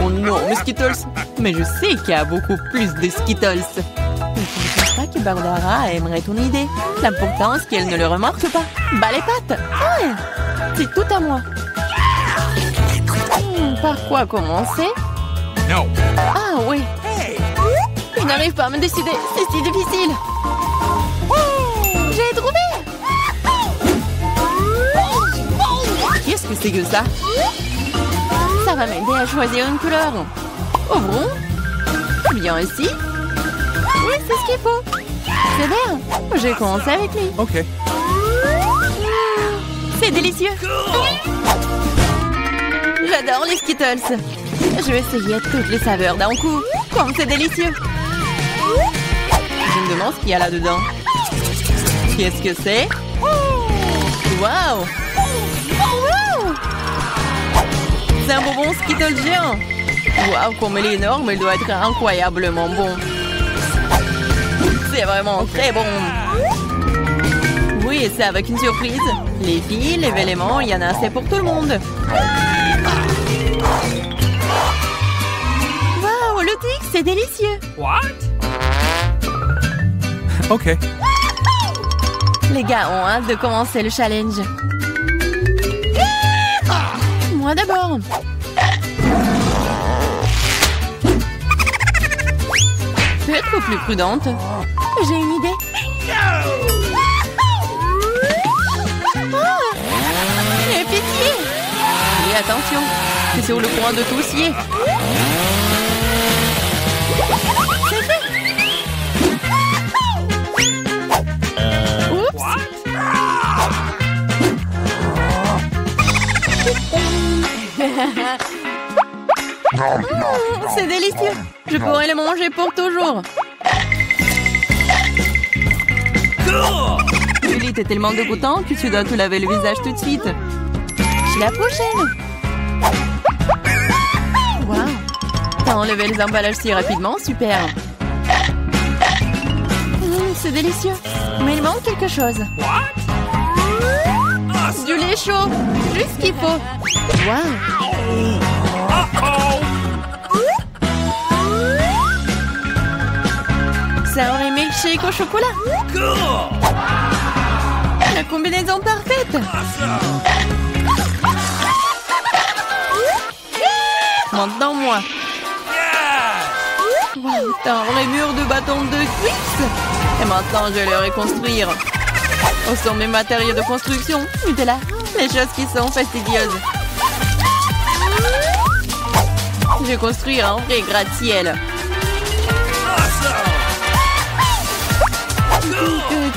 Oh non, mes Skittles. Mais je sais qu'il y a beaucoup plus de Skittles. Je ne pense pas que Barbara aimerait ton idée. L'important, c'est qu'elle ne le remarque pas. Bah les pattes. Ouais, c'est tout à moi. Par quoi commencer? Non. Ah oui. Je n'arrive pas à me décider. C'est si difficile. J'ai trouvé. Qu'est-ce que c'est que ça? Ça va m'aider à choisir une couleur. Ouvrons. Bien ici. Oui, c'est ce qu'il faut. C'est bien. Je vais commencer avec lui. Ok. C'est délicieux. J'adore les Skittles. Je vais essayer toutes les saveurs d'un coup. Comme c'est délicieux. Je me demande ce qu'il y a là-dedans. Qu'est-ce que c'est? Waouh! C'est un bonbon Skittles géant. Waouh, comme il est énorme, il doit être incroyablement bon. C'est vraiment très bon. Oui, c'est avec une surprise. Les filles, les éléments, il y en a assez pour tout le monde. Waouh, le Twix, c'est délicieux. What? OK. Les gars ont hâte de commencer le challenge. Moi d'abord. Peux être plus prudente. J'ai une idée. Et pitié! Oui, attention. C'est sur le point de toussier. C'est fait. Oups! C'est délicieux. Je pourrais le manger pour toujours. Julie, t'es tellement dégoûtant que tu dois te laver le visage tout de suite. C'est la prochaine. Waouh. T'as enlevé les emballages si rapidement, super. C'est délicieux. Mais il manque quelque chose. Du lait chaud. Juste ce qu'il faut. Waouh. Ça aurait milkshake au chocolat. La combinaison parfaite. Maintenant moi. Wow, dans les murs de bâtons de Twix. Et maintenant je vais le reconstruire. Où sont mes matériaux de construction? Nutella, les choses qui sont fastidieuses. Je vais construire un vrai gratte-ciel.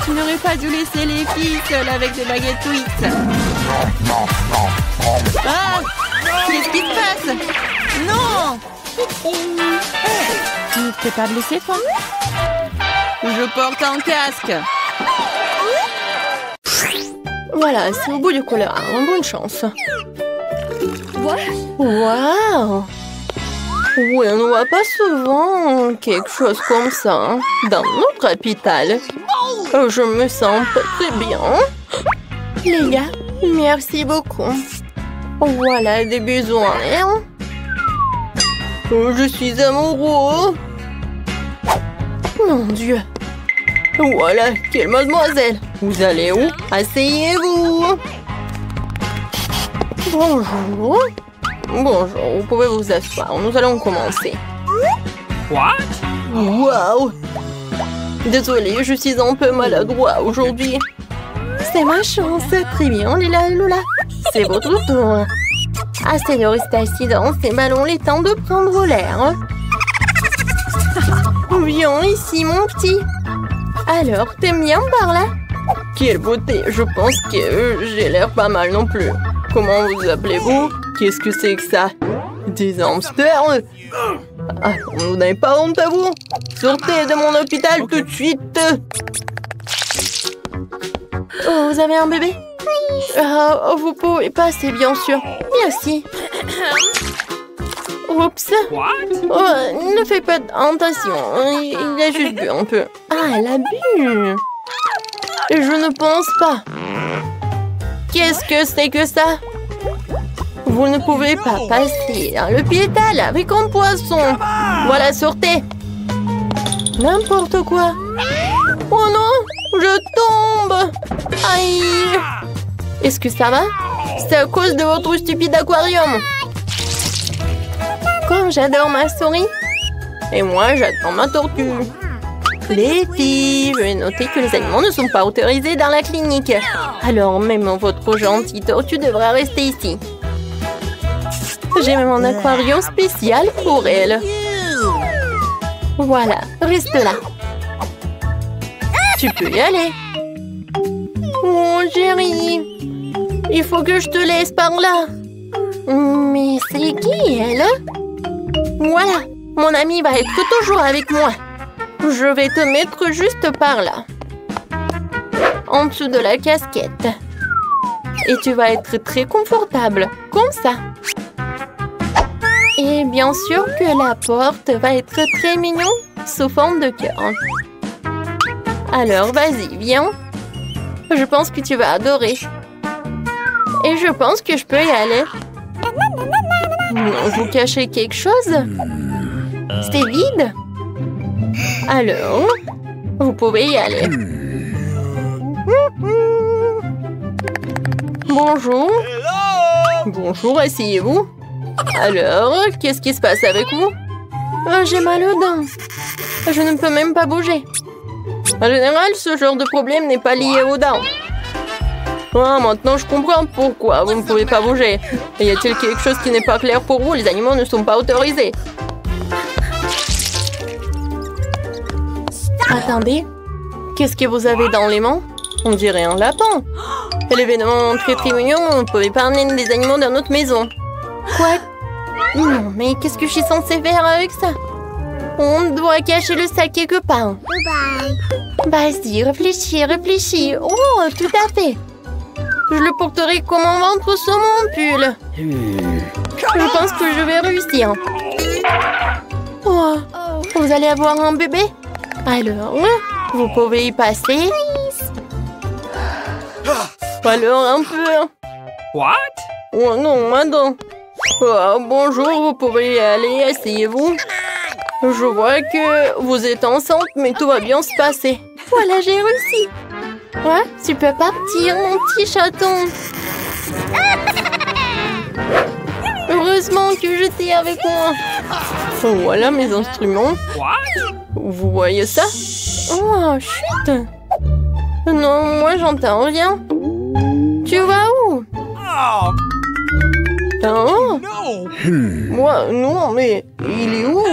Tu n'aurais pas dû laisser les filles seules avec des baguettes Twix. Ah! Qu'est-ce qui se passe? Non! Tu t'es pas blessé, toi? Je porte un casque. Voilà, c'est au bout du couloir. Bonne chance. Waouh! Oui, on ne voit pas souvent quelque chose comme ça hein, dans notre hôpital. Je me sens pas très bien. Les gars, merci beaucoup. Voilà des besoins. Hein? Je suis amoureux. Mon Dieu. Voilà, quelle mademoiselle. Vous allez où? Asseyez-vous. Bonjour. Bonjour, vous pouvez vous asseoir. Nous allons commencer. What? Waouh! Désolée, je suis un peu maladroit aujourd'hui. C'est ma chance. Très bien, Lila et Lola. C'est votre tour. Assez de rester assis dans ces ballons, les temps de prendre l'air. Viens ici, mon petit. Alors, t'aimes bien par là? Quelle beauté! Je pense que j'ai l'air pas mal non plus. Comment vous appelez-vous? Qu'est-ce que c'est que ça? Des hamsters? Ah, vous n'avez pas honte à vous? Sortez de mon hôpital tout de suite! Oh, vous avez un bébé? Oui. Vous pouvez passer, bien sûr. Merci. Oups. Oh, ne fais pas attention. Il a juste bu un peu. Ah, elle a bu. Je ne pense pas. Qu'est-ce que c'est que ça? Vous ne pouvez pas passer dans l'hôpital avec un poisson. Voilà, sortez. N'importe quoi. Oh non, je tombe. Aïe. Est-ce que ça va? C'est à cause de votre stupide aquarium. Comme j'adore ma souris. Et moi, j'adore ma tortue. Les filles, je vais noter que les animaux ne sont pas autorisés dans la clinique. Alors même votre gentille tortue devra rester ici. J'ai même un aquarium spécial pour elle. Voilà, reste là. Tu peux y aller. Oh, chérie. Il faut que je te laisse par là. Mais c'est qui, elle? Voilà, mon ami va être toujours avec moi. Je vais te mettre juste par là. En dessous de la casquette. Et tu vas être très confortable, comme ça. Et bien sûr que la porte va être très mignon sous forme de cœur. Alors, vas-y, viens. Je pense que tu vas adorer. Et je pense que je peux y aller. Non, vous cachez quelque chose? C'était vide? Alors, vous pouvez y aller. Bonjour. Bonjour, asseyez-vous. Alors, qu'est-ce qui se passe avec vous? J'ai mal aux dents. Je ne peux même pas bouger. En général, ce genre de problème n'est pas lié aux dents. Ah, maintenant je comprends pourquoi vous ne pouvez pas bouger. Y a-t-il quelque chose qui n'est pas clair pour vous? Les animaux ne sont pas autorisés. Attendez, qu'est-ce que vous avez dans les mains? On dirait un lapin. L'événement très mignon, vous ne pouvez pas amener des animaux dans notre maison. Quoi? Non, mais qu'est-ce que je suis censée faire avec ça? On doit cacher le sac quelque part. Vas-y, réfléchis. Oh, tout à fait. Je le porterai comme un ventre sur mon pull. Je pense que je vais réussir. Oh, vous allez avoir un bébé? Alors, vous pouvez y passer. Alors, un peu. What? Oh non, attends. Oh, bonjour, vous pouvez y aller, asseyez-vous. Je vois que vous êtes enceinte, mais tout va bien se passer. Voilà, j'ai réussi. Ouais, tu peux partir, mon petit chaton. Heureusement que j'étais avec moi. Voilà mes instruments. What? Vous voyez ça? Oh, chut. Non, moi j'entends rien. Tu vas où? Oh, Oh, no! moi, non, mais il est où?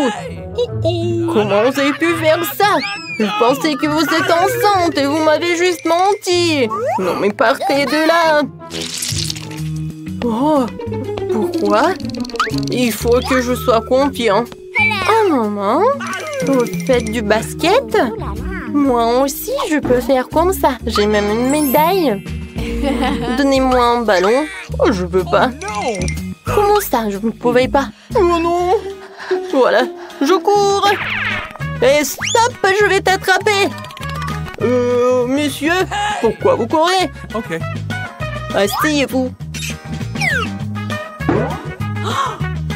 Comment vous avez pu faire ça? Je pensais que vous êtes enceinte et vous m'avez juste menti. Non, mais partez de là. Oh, pourquoi? Il faut que je sois confiant. Un moment, vous faites du basket? Moi aussi, je peux faire comme ça. J'ai même une médaille. Donnez-moi un ballon. Oh, je peux pas. No! Comment ça? Je ne pouvais pas. Oh non! Voilà, je cours. Et stop, je vais t'attraper. Monsieur, pourquoi vous courez? Okay. Asseyez-vous.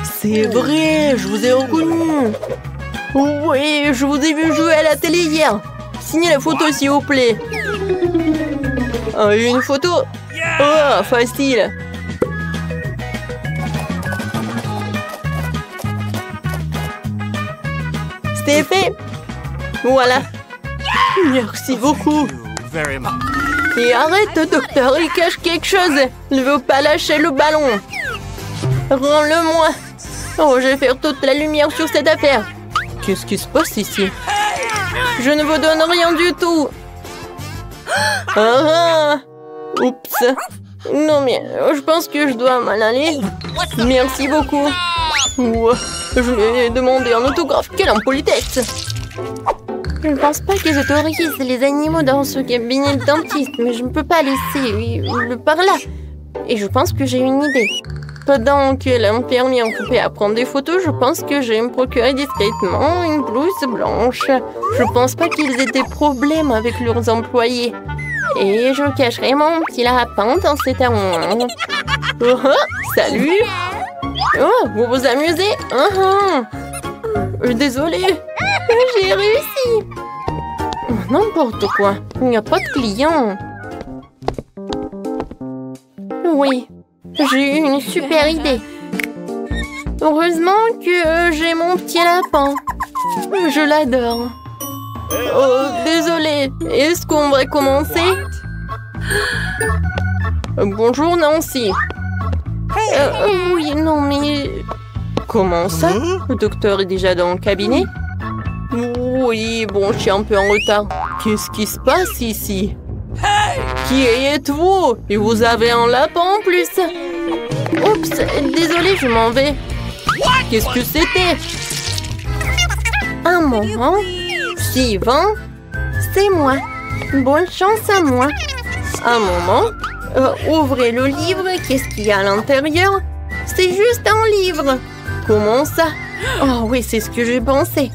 C'est vrai, je vous ai reconnu. Oui, je vous ai vu jouer à la télé hier. Signez la photo, s'il vous plaît. Une photo? Oh, facile. C'est fait. Voilà. Merci beaucoup. Very much. Et arrête, docteur, il cache quelque chose. Il ne veut pas lâcher le ballon. Rends-le-moi. Oh, je vais faire toute la lumière sur cette affaire. Qu'est-ce qui se passe ici? Je ne vous donne rien du tout. Ah, oups. Non, mais je pense que je dois m'en aller. Merci beaucoup. Ouah, je lui ai demandé un autographe. Quelle impolitesse. Je ne pense pas que j'autorise les animaux dans ce cabinet de dentiste, mais je ne peux pas laisser le par là. Et je pense que j'ai une idée. Pendant que l'infirmière occupée à prendre des photos, je pense que je vais me procurer discrètement une blouse blanche. Je pense pas qu'ils aient des problèmes avec leurs employés. Et je cacherai mon petit lapin dans cet armoire. Oh, salut! Oh, vous vous amusez? Désolée, j'ai réussi. N'importe quoi, il n'y a pas de clients. Oui, j'ai eu une super idée. Heureusement que j'ai mon petit lapin. Je l'adore. Oh, désolée, est-ce qu'on va commencer? Bonjour Nancy. Oui, non mais... Comment ça? Le docteur est déjà dans le cabinet? Oui, bon, je suis un peu en retard. Qu'est-ce qui se passe ici? Qui êtes-vous? Et vous avez un lapin en plus? Oups, désolé, je m'en vais. Qu'est-ce que c'était? Un moment. Suivant, c'est moi. Bonne chance à moi. Un moment. Ouvrez le livre. Qu'est-ce qu'il y a à l'intérieur? C'est juste un livre. Comment ça? Oh oui, c'est ce que j'ai pensé.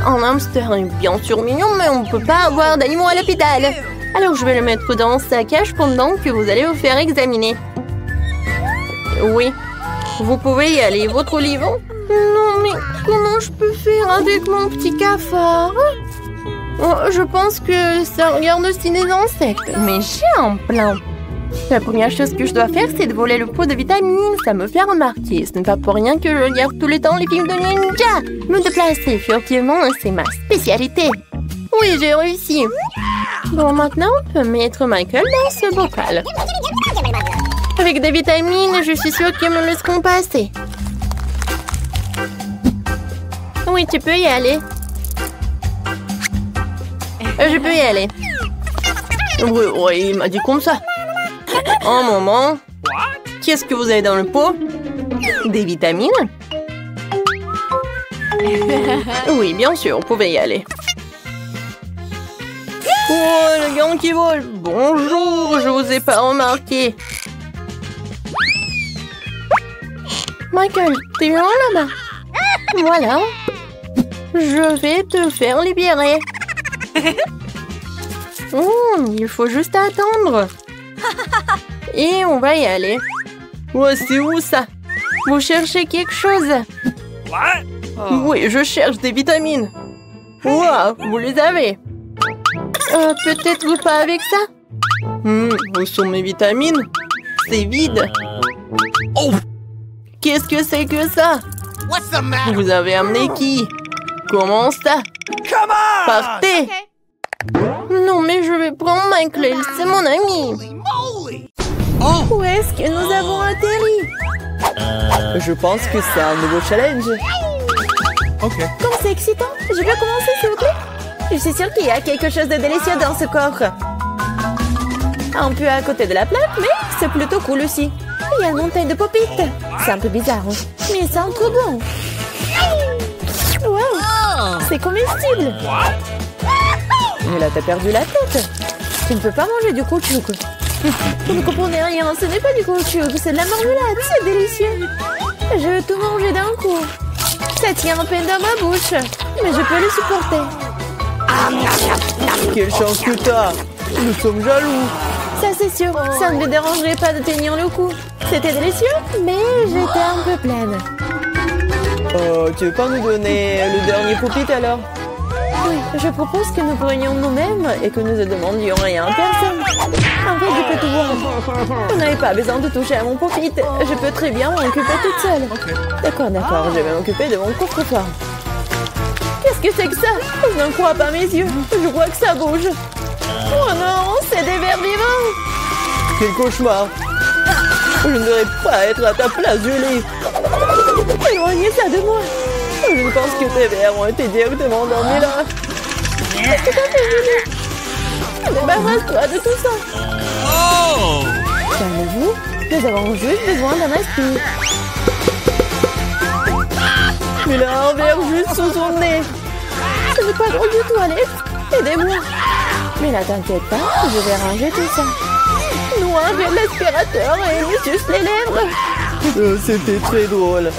Un hamster est bien sûr mignon, mais on ne peut pas avoir d'animaux à l'hôpital. Alors je vais le mettre dans sa cage pendant que vous allez vous faire examiner. Oui, vous pouvez y aller. Votre olive? Non, mais comment je peux faire avec mon petit cafard? Oh, je pense que ça regarde aussi des insectes. Mais j'ai un plan. La première chose que je dois faire, c'est de voler le pot de vitamines. Ça me fait remarquer. Ce n'est pas pour rien que je regarde tout le temps les films de ninja. Me déplacer furtivement, c'est ma spécialité. Oui, j'ai réussi. Bon, maintenant, on peut mettre Michael dans ce bocal. Avec des vitamines, je suis sûre qu'ils me laisseront passer. Oui, tu peux y aller. Je peux y aller. Oui, il m'a dit comme ça. Un moment. Qu'est-ce que vous avez dans le pot? Des vitamines? Oui, bien sûr, vous pouvez y aller. Oh, le gant qui vole. Bonjour, je vous ai pas remarqué. Michael, t'es bien là-bas? Voilà. Je vais te faire libérer. Il faut juste attendre. Et on va y aller. Oh, c'est où ça? Vous cherchez quelque chose? Oui, je cherche des vitamines. Wow, vous les avez. Peut-être vous pas avec ça? Où sont mes vitamines? C'est vide. Oh! Qu'est-ce que c'est que ça? Vous avez amené qui? Comment ça? Partez! Non, mais je vais prendre Michael, c'est mon ami. Où est-ce que nous avons atterri? Je pense que c'est un nouveau challenge. Comme c'est excitant, je peux commencer s'il vous plaît? Je suis sûre qu'il y a quelque chose de délicieux dans ce coffre. Un peu à côté de la plaque, mais c'est plutôt cool aussi. Il y a une montagne de pop-it. C'est un peu bizarre, mais ça sent trop bon. Wow, c'est comestible. Mais là, t'as perdu la tête. Tu ne peux pas manger du caoutchouc. Vous ne comprenez rien, ce n'est pas du caoutchouc, c'est de la marmelade, c'est délicieux. Je veux tout manger d'un coup. Ça tient à peine dans ma bouche, mais je peux le supporter. Quelle chance que t'as! Nous sommes jaloux. Ça c'est sûr, ça ne me dérangerait pas de tenir le coup. C'était délicieux, mais j'étais un peu pleine. Tu veux pas nous donner le dernier pop-it alors? Oui, je propose que nous prenions nous-mêmes et que nous ne demandions rien à personne. En fait, je peux tout voir. Vous n'avez pas besoin de toucher à mon pop-it. Je peux très bien m'en occuper toute seule. D'accord, je vais m'occuper de mon coffre-fort. Qu'est-ce que c'est que ça? Je n'en crois pas mes yeux. Je vois que ça bouge. Oh non, c'est des vers vivants. Quel cauchemar! Je ne devrais pas être à ta place, Julie. Éloignez ça de moi. Je pense que tes vers ont été directement endormis là. Qu'est-ce que t'as fait, Julie? Débarrasse-toi de tout ça. Calmez-vous, nous avons juste besoin d'un aspire. Il a un verre juste sous son nez. Ce n'est pas drôle du tout, Alex. Aidez-moi. Mais là, t'inquiète pas, je vais ranger tout ça. Nous, avec l'aspirateur et il me suce les lèvres. C'était très drôle.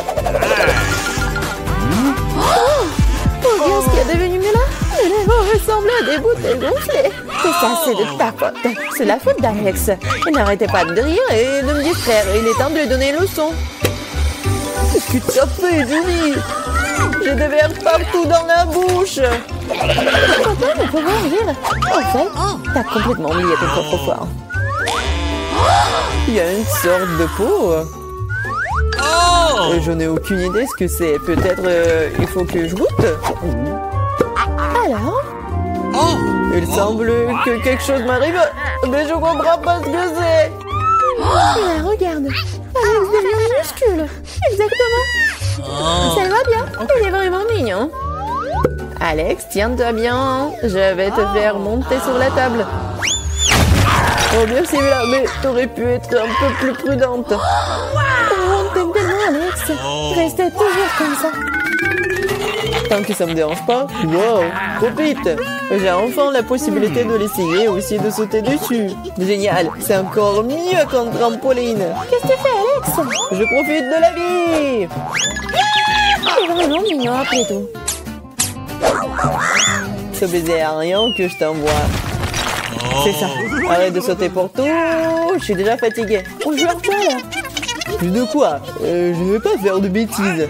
Oh, regarde ce qui est devenu mieux là. Mes lèvres ressemblent à des bouteilles gonflées. Et ça, c'est de ta faute. C'est la faute d'Alex. Il n'arrêtait pas de rire et de me distraire. Il est temps de lui donner une leçon. Qu'est-ce que tu as fait, Julie? J'ai des vers partout dans la bouche. Pourquoi ne peut pas rire? En fait, t'as complètement oublié ton coffre-fort. Il y a une sorte de peau. Je n'ai aucune idée ce que c'est. Peut-être il faut que je goûte. Alors? Il semble que quelque chose m'arrive, mais je comprends pas ce que c'est. Là, regarde. Alex devient minuscule. Exactement. Ça va bien. Il est vraiment mignon. Alex, tiens-toi bien. Je vais te faire monter sur la table. Oh, merci, mais t'aurais pu être un peu plus prudente. Oh, t'aimes tellement, Alex. Restez toujours comme ça. Tant que ça me dérange pas. Wow, trop vite. J'ai enfin la possibilité de l'essayer et aussi de sauter dessus. Génial, c'est encore mieux qu'un trampoline. Qu'est-ce que tu fais, Alex? Je profite de la vie. C'est vraiment mignon après tout. Ce baiser aérien que je t'envoie. C'est ça. Arrête de sauter pour tout. Je suis déjà fatiguée. On joue à quoi là? De quoi? Je ne vais pas faire de bêtises.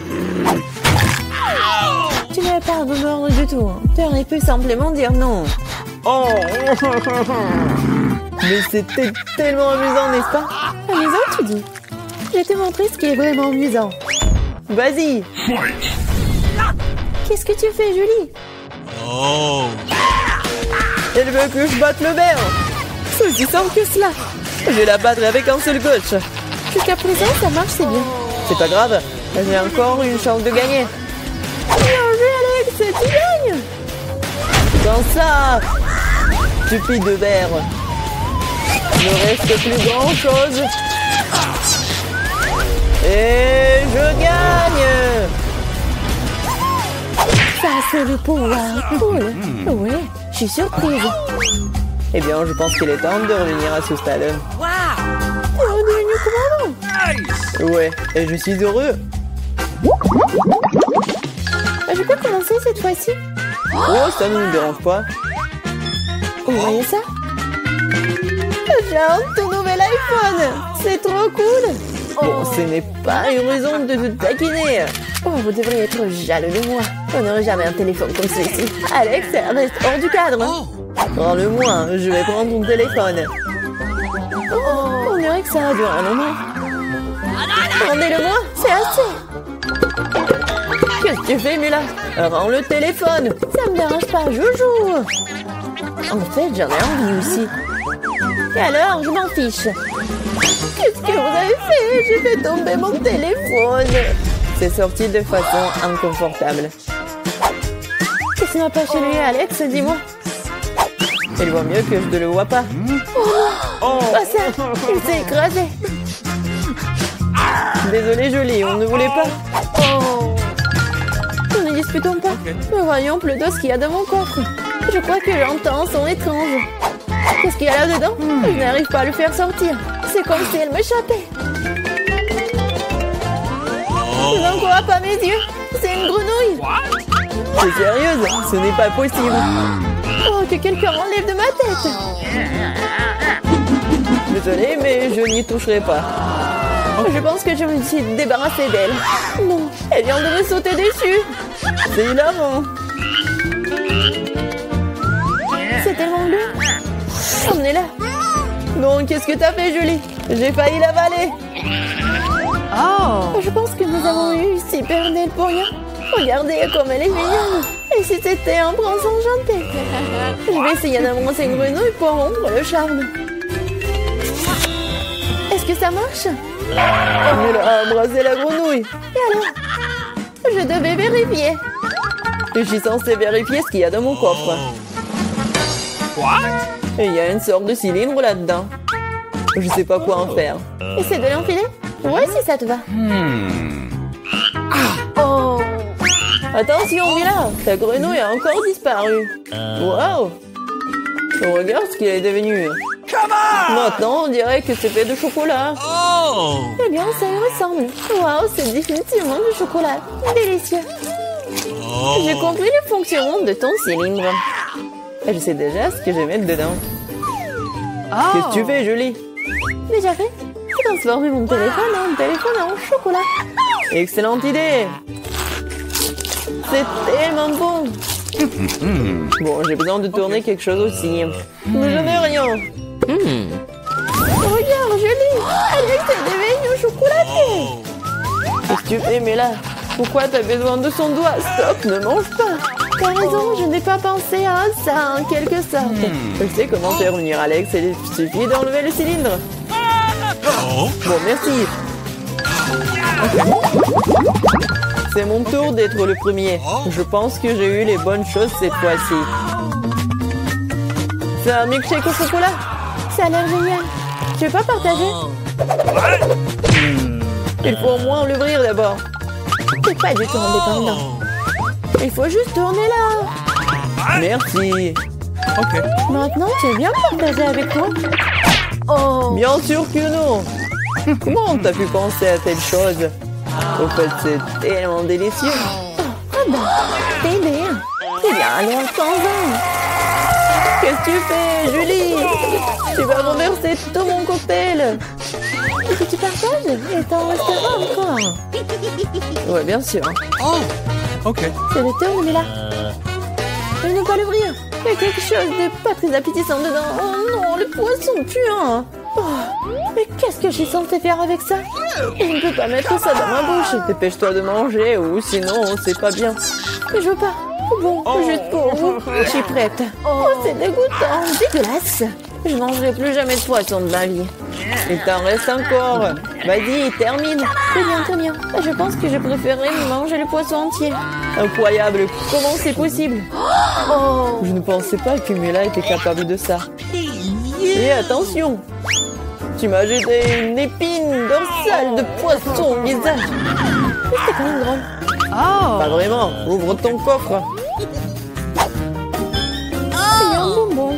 Tu n'avais pas à me mordre du tout. Tu aurais pu simplement dire non. Oh. Mais c'était tellement amusant, n'est-ce pas? Amusant, tu dis? Je vais te montrer ce qui est vraiment amusant. Vas-y. Qu'est-ce que tu fais, Julie? Elle veut que je batte le verre. C'est aussi simple que cela. Je vais la battre avec un seul gauche. Jusqu'à présent, ça marche, c'est bien. C'est pas grave. J'ai encore une chance de gagner. Bien joué, Alex, tu gagnes. Dans ça, stupide de verre. Il ne reste plus grand chose. Et je gagne. Ça, c'est le pouvoir. Cool. Oui, je suis surprise. Eh bien, je pense qu'il est temps de revenir à ce stade. Wow. On est devenu commandant. Ouais, et je suis heureux. Je peux commencer cette fois-ci? Oh, ça ne nous dérange pas. Vous voyez ça? J'ai un tout nouvel iPhone. C'est trop cool. Bon, ce n'est pas une raison de te taquiner. Oh, vous devriez être jaloux de moi. On n'aurait jamais un téléphone comme celui-ci. Alex, reste hors du cadre. Prends-le-moi, je vais prendre ton téléphone. Oh, on dirait que ça a duré un moment. Rendez-le-moi, c'est assez. Qu'est-ce que tu fais, Mila? Rends le téléphone. Ça me dérange pas, joujou. En fait, j'en ai envie aussi. Et alors, je m'en fiche. Qu'est-ce que vous avez fait? J'ai fait tomber mon téléphone. C'est sorti de façon inconfortable. Qu'est-ce qui m'a pas chez lui, Alex? Dis-moi. Il voit mieux que je ne le vois pas. Oh, pas ça. Il s'est écrasé. Désolé, Jolie, on ne voulait pas. Oh. Ne disputons pas. Mais voyons plutôt ce qu'il y a dans mon coffre. Je crois que j'entends un son étrange. Qu'est-ce qu'il y a là-dedans? Je n'arrive pas à le faire sortir. C'est comme si elle m'échappait. Je n'en crois pas mes yeux. C'est une grenouille. C'est sérieuse? Ce n'est pas possible. Oh, que quelqu'un m'enlève de ma tête. Désolée, mais je n'y toucherai pas. Je pense que je me suis débarrassée d'elle. Non, elle vient de me sauter dessus. C'est hilarant. C'est tellement bleu. Emmenez-la. Non, qu'est-ce que t'as fait, Julie? J'ai failli l'avaler. Oh. Je pense que nous avons eu super belle pour rien. Regardez comme elle est mignonne. Et si c'était un prince enchanté? Je vais essayer d'embrasser une grenouille pour rompre le charme. Est-ce que ça marche? Elle a embrassé la grenouille. Et alors? Je devais vérifier. Je suis censée vérifier ce qu'il y a dans mon coffre. Et il y a une sorte de cylindre là-dedans. Je sais pas quoi en faire. Essaie de l'enfiler? Ouais, si ça te va. Oh. Attention, Mila, ta grenouille a encore disparu. Wow. Regarde ce qu'il est devenu. Maintenant, on dirait que c'est fait de chocolat. Eh bien, ça y ressemble. Wow, c'est définitivement du chocolat. Délicieux. J'ai compris le fonctionnement de ton cylindre. Je sais déjà ce que je vais mettre dedans. Qu'est-ce que tu fais, Julie? Déjà fait? J'ai transformé mon téléphone en chocolat. Excellente idée. C'est tellement bon. Bon, j'ai besoin de tourner quelque chose aussi. Mais je n'ai rien. Regarde, Julie. Alex est devenu chocolaté. Qu'est-ce que tu fais, Mila? Pourquoi t'as besoin de son doigt? Stop, ne mange pas. T'as raison, je n'ai pas pensé à ça en quelque sorte. Je sais comment faire revenir Alex. Il suffit d'enlever le cylindre. Bon, merci. C'est mon tour d'être le premier. Je pense que j'ai eu les bonnes choses cette fois-ci. C'est un milkshake au chocolat. Ça a l'air génial. Tu veux pas partager? Il faut au moins l'ouvrir d'abord. C'est pas du tout indépendant. Il faut juste tourner là. Merci. Ok. Maintenant, tu veux bien partager avec moi? Oh. Bien sûr que non. Comment t'as pu penser à telle chose? Au fait, c'est tellement délicieux. Ah bah, bébé. Eh bien, alors, t'en vas. Qu'est-ce que tu fais, Julie? Tu vas renverser tout mon cocktail. Est-ce que tu partages? Et t'en resteras encore. Ouais, bien sûr. Oh, okay. C'est le tour, Mila. Je ne peux pas l'ouvrir. Il y a quelque chose de pas très appétissant dedans. Oh non, le poisson puant. Oh, mais qu'est-ce que je suis censée faire avec ça? Je ne peux pas mettre ça dans ma bouche. Dépêche-toi de manger ou sinon, c'est pas bien. Mais je veux pas. Bon, juste pour vous. Je suis prête. Oh, c'est dégoûtant. Dégueulasse. Je ne mangerai plus jamais de poisson de ma vie. Il t'en reste encore. Vas-y, termine. Très bien, très bien. Je pense que je préférerais manger le poisson entier. Incroyable. Comment c'est possible? Oh, Je ne pensais pas que Mila était capable de ça. Et attention, tu m'as jeté une épine dorsale de poisson au visage. c'était quand même drôle. Pas vraiment. Ouvre ton coffre. Il y a un bonbon.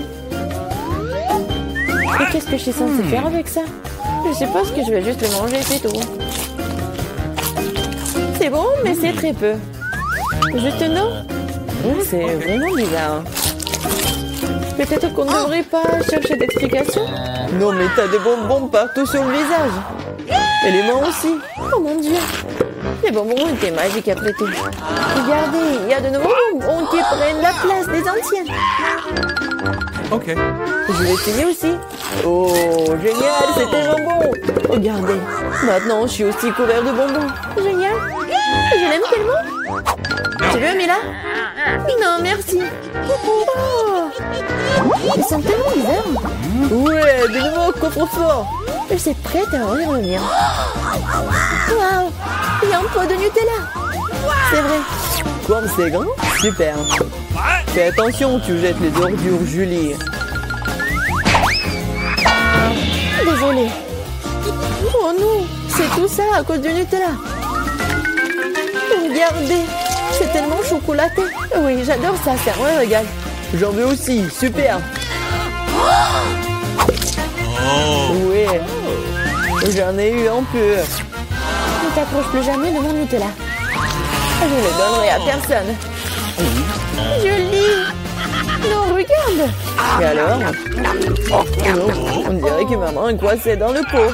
Mais qu'est-ce que je suis censée faire avec ça? Je suppose que je vais juste le manger, c'est tout. C'est bon, mais c'est très peu. Juste une eau? C'est vraiment bizarre. Peut-être qu'on ne devrait pas chercher d'explications? Non, mais t'as des bonbons partout sur le visage. Et les mains aussi. Oh mon Dieu! Les bonbons étaient magiques après tout. Regardez, il y a de nouveaux bonbons qui prennent la place des anciens. Okay. Je vais essayer aussi. Oh, génial, c'est tellement bon. Regardez, maintenant je suis aussi couvert de bonbons. Génial! Je l'aime tellement! Tu veux, Mila? Non, merci. Oh. Ils sont tellement bizarres. Ouais, de nouveau coffre-fort. Je suis prête à en y revenir. Waouh! Il y a un pot de Nutella. C'est vrai. Comme c'est grand, super. Fais attention, tu jettes les ordures, Julie. Désolée. Oh non, c'est tout ça à cause du Nutella. Regardez, c'est tellement chocolaté. Oui, j'adore ça, c'est un régal. J'en veux aussi, super. Oui, j'en ai eu un peu. Ne t'approche plus jamais de mon Nutella. Je ne le donnerai à personne. Julie! Non, regarde! Et alors? Oh non, on dirait que maman est coincée dans le pot.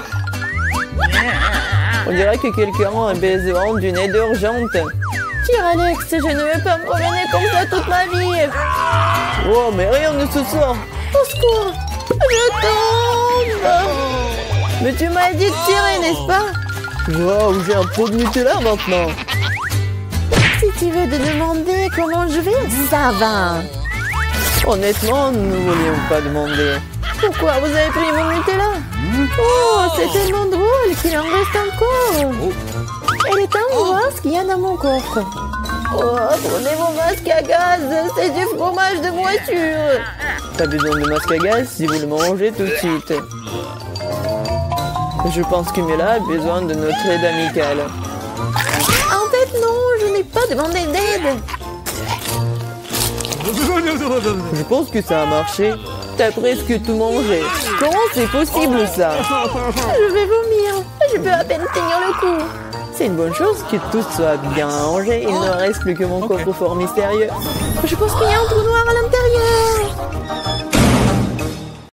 On dirait que quelqu'un a besoin d'une aide urgente. Tire, Alex, je ne vais pas me promener comme ça toute ma vie. Oh, mais rien ne se sort. Au secours! Je tombe! Mais tu m'as dit de tirer, n'est-ce pas? Wow, j'ai un pot de Nutella maintenant. Si tu veux te demander comment je vais, ça va. Honnêtement, nous ne voulions pas demander. Pourquoi vous avez pris mon Nutella? Oh, c'est tellement drôle qu'il en reste encore. Elle est en voir ce qu'il y a dans mon coffre. Oh, prenez mon masque à gaz, c'est du fromage de voiture. Pas besoin de masque à gaz si vous le mangez tout de suite. Je pense que Mila a besoin de notre aide amicale. En fait, non, je n'ai pas demandé d'aide. Je pense que ça a marché. T'as presque tout mangé. Comment c'est possible ça? Je vais vomir. Je peux à peine tenir le coup. C'est une bonne chose que tout soit bien rangé. Il ne reste plus que mon coffre-fort mystérieux. Je pense qu'il y a un trou noir à l'intérieur.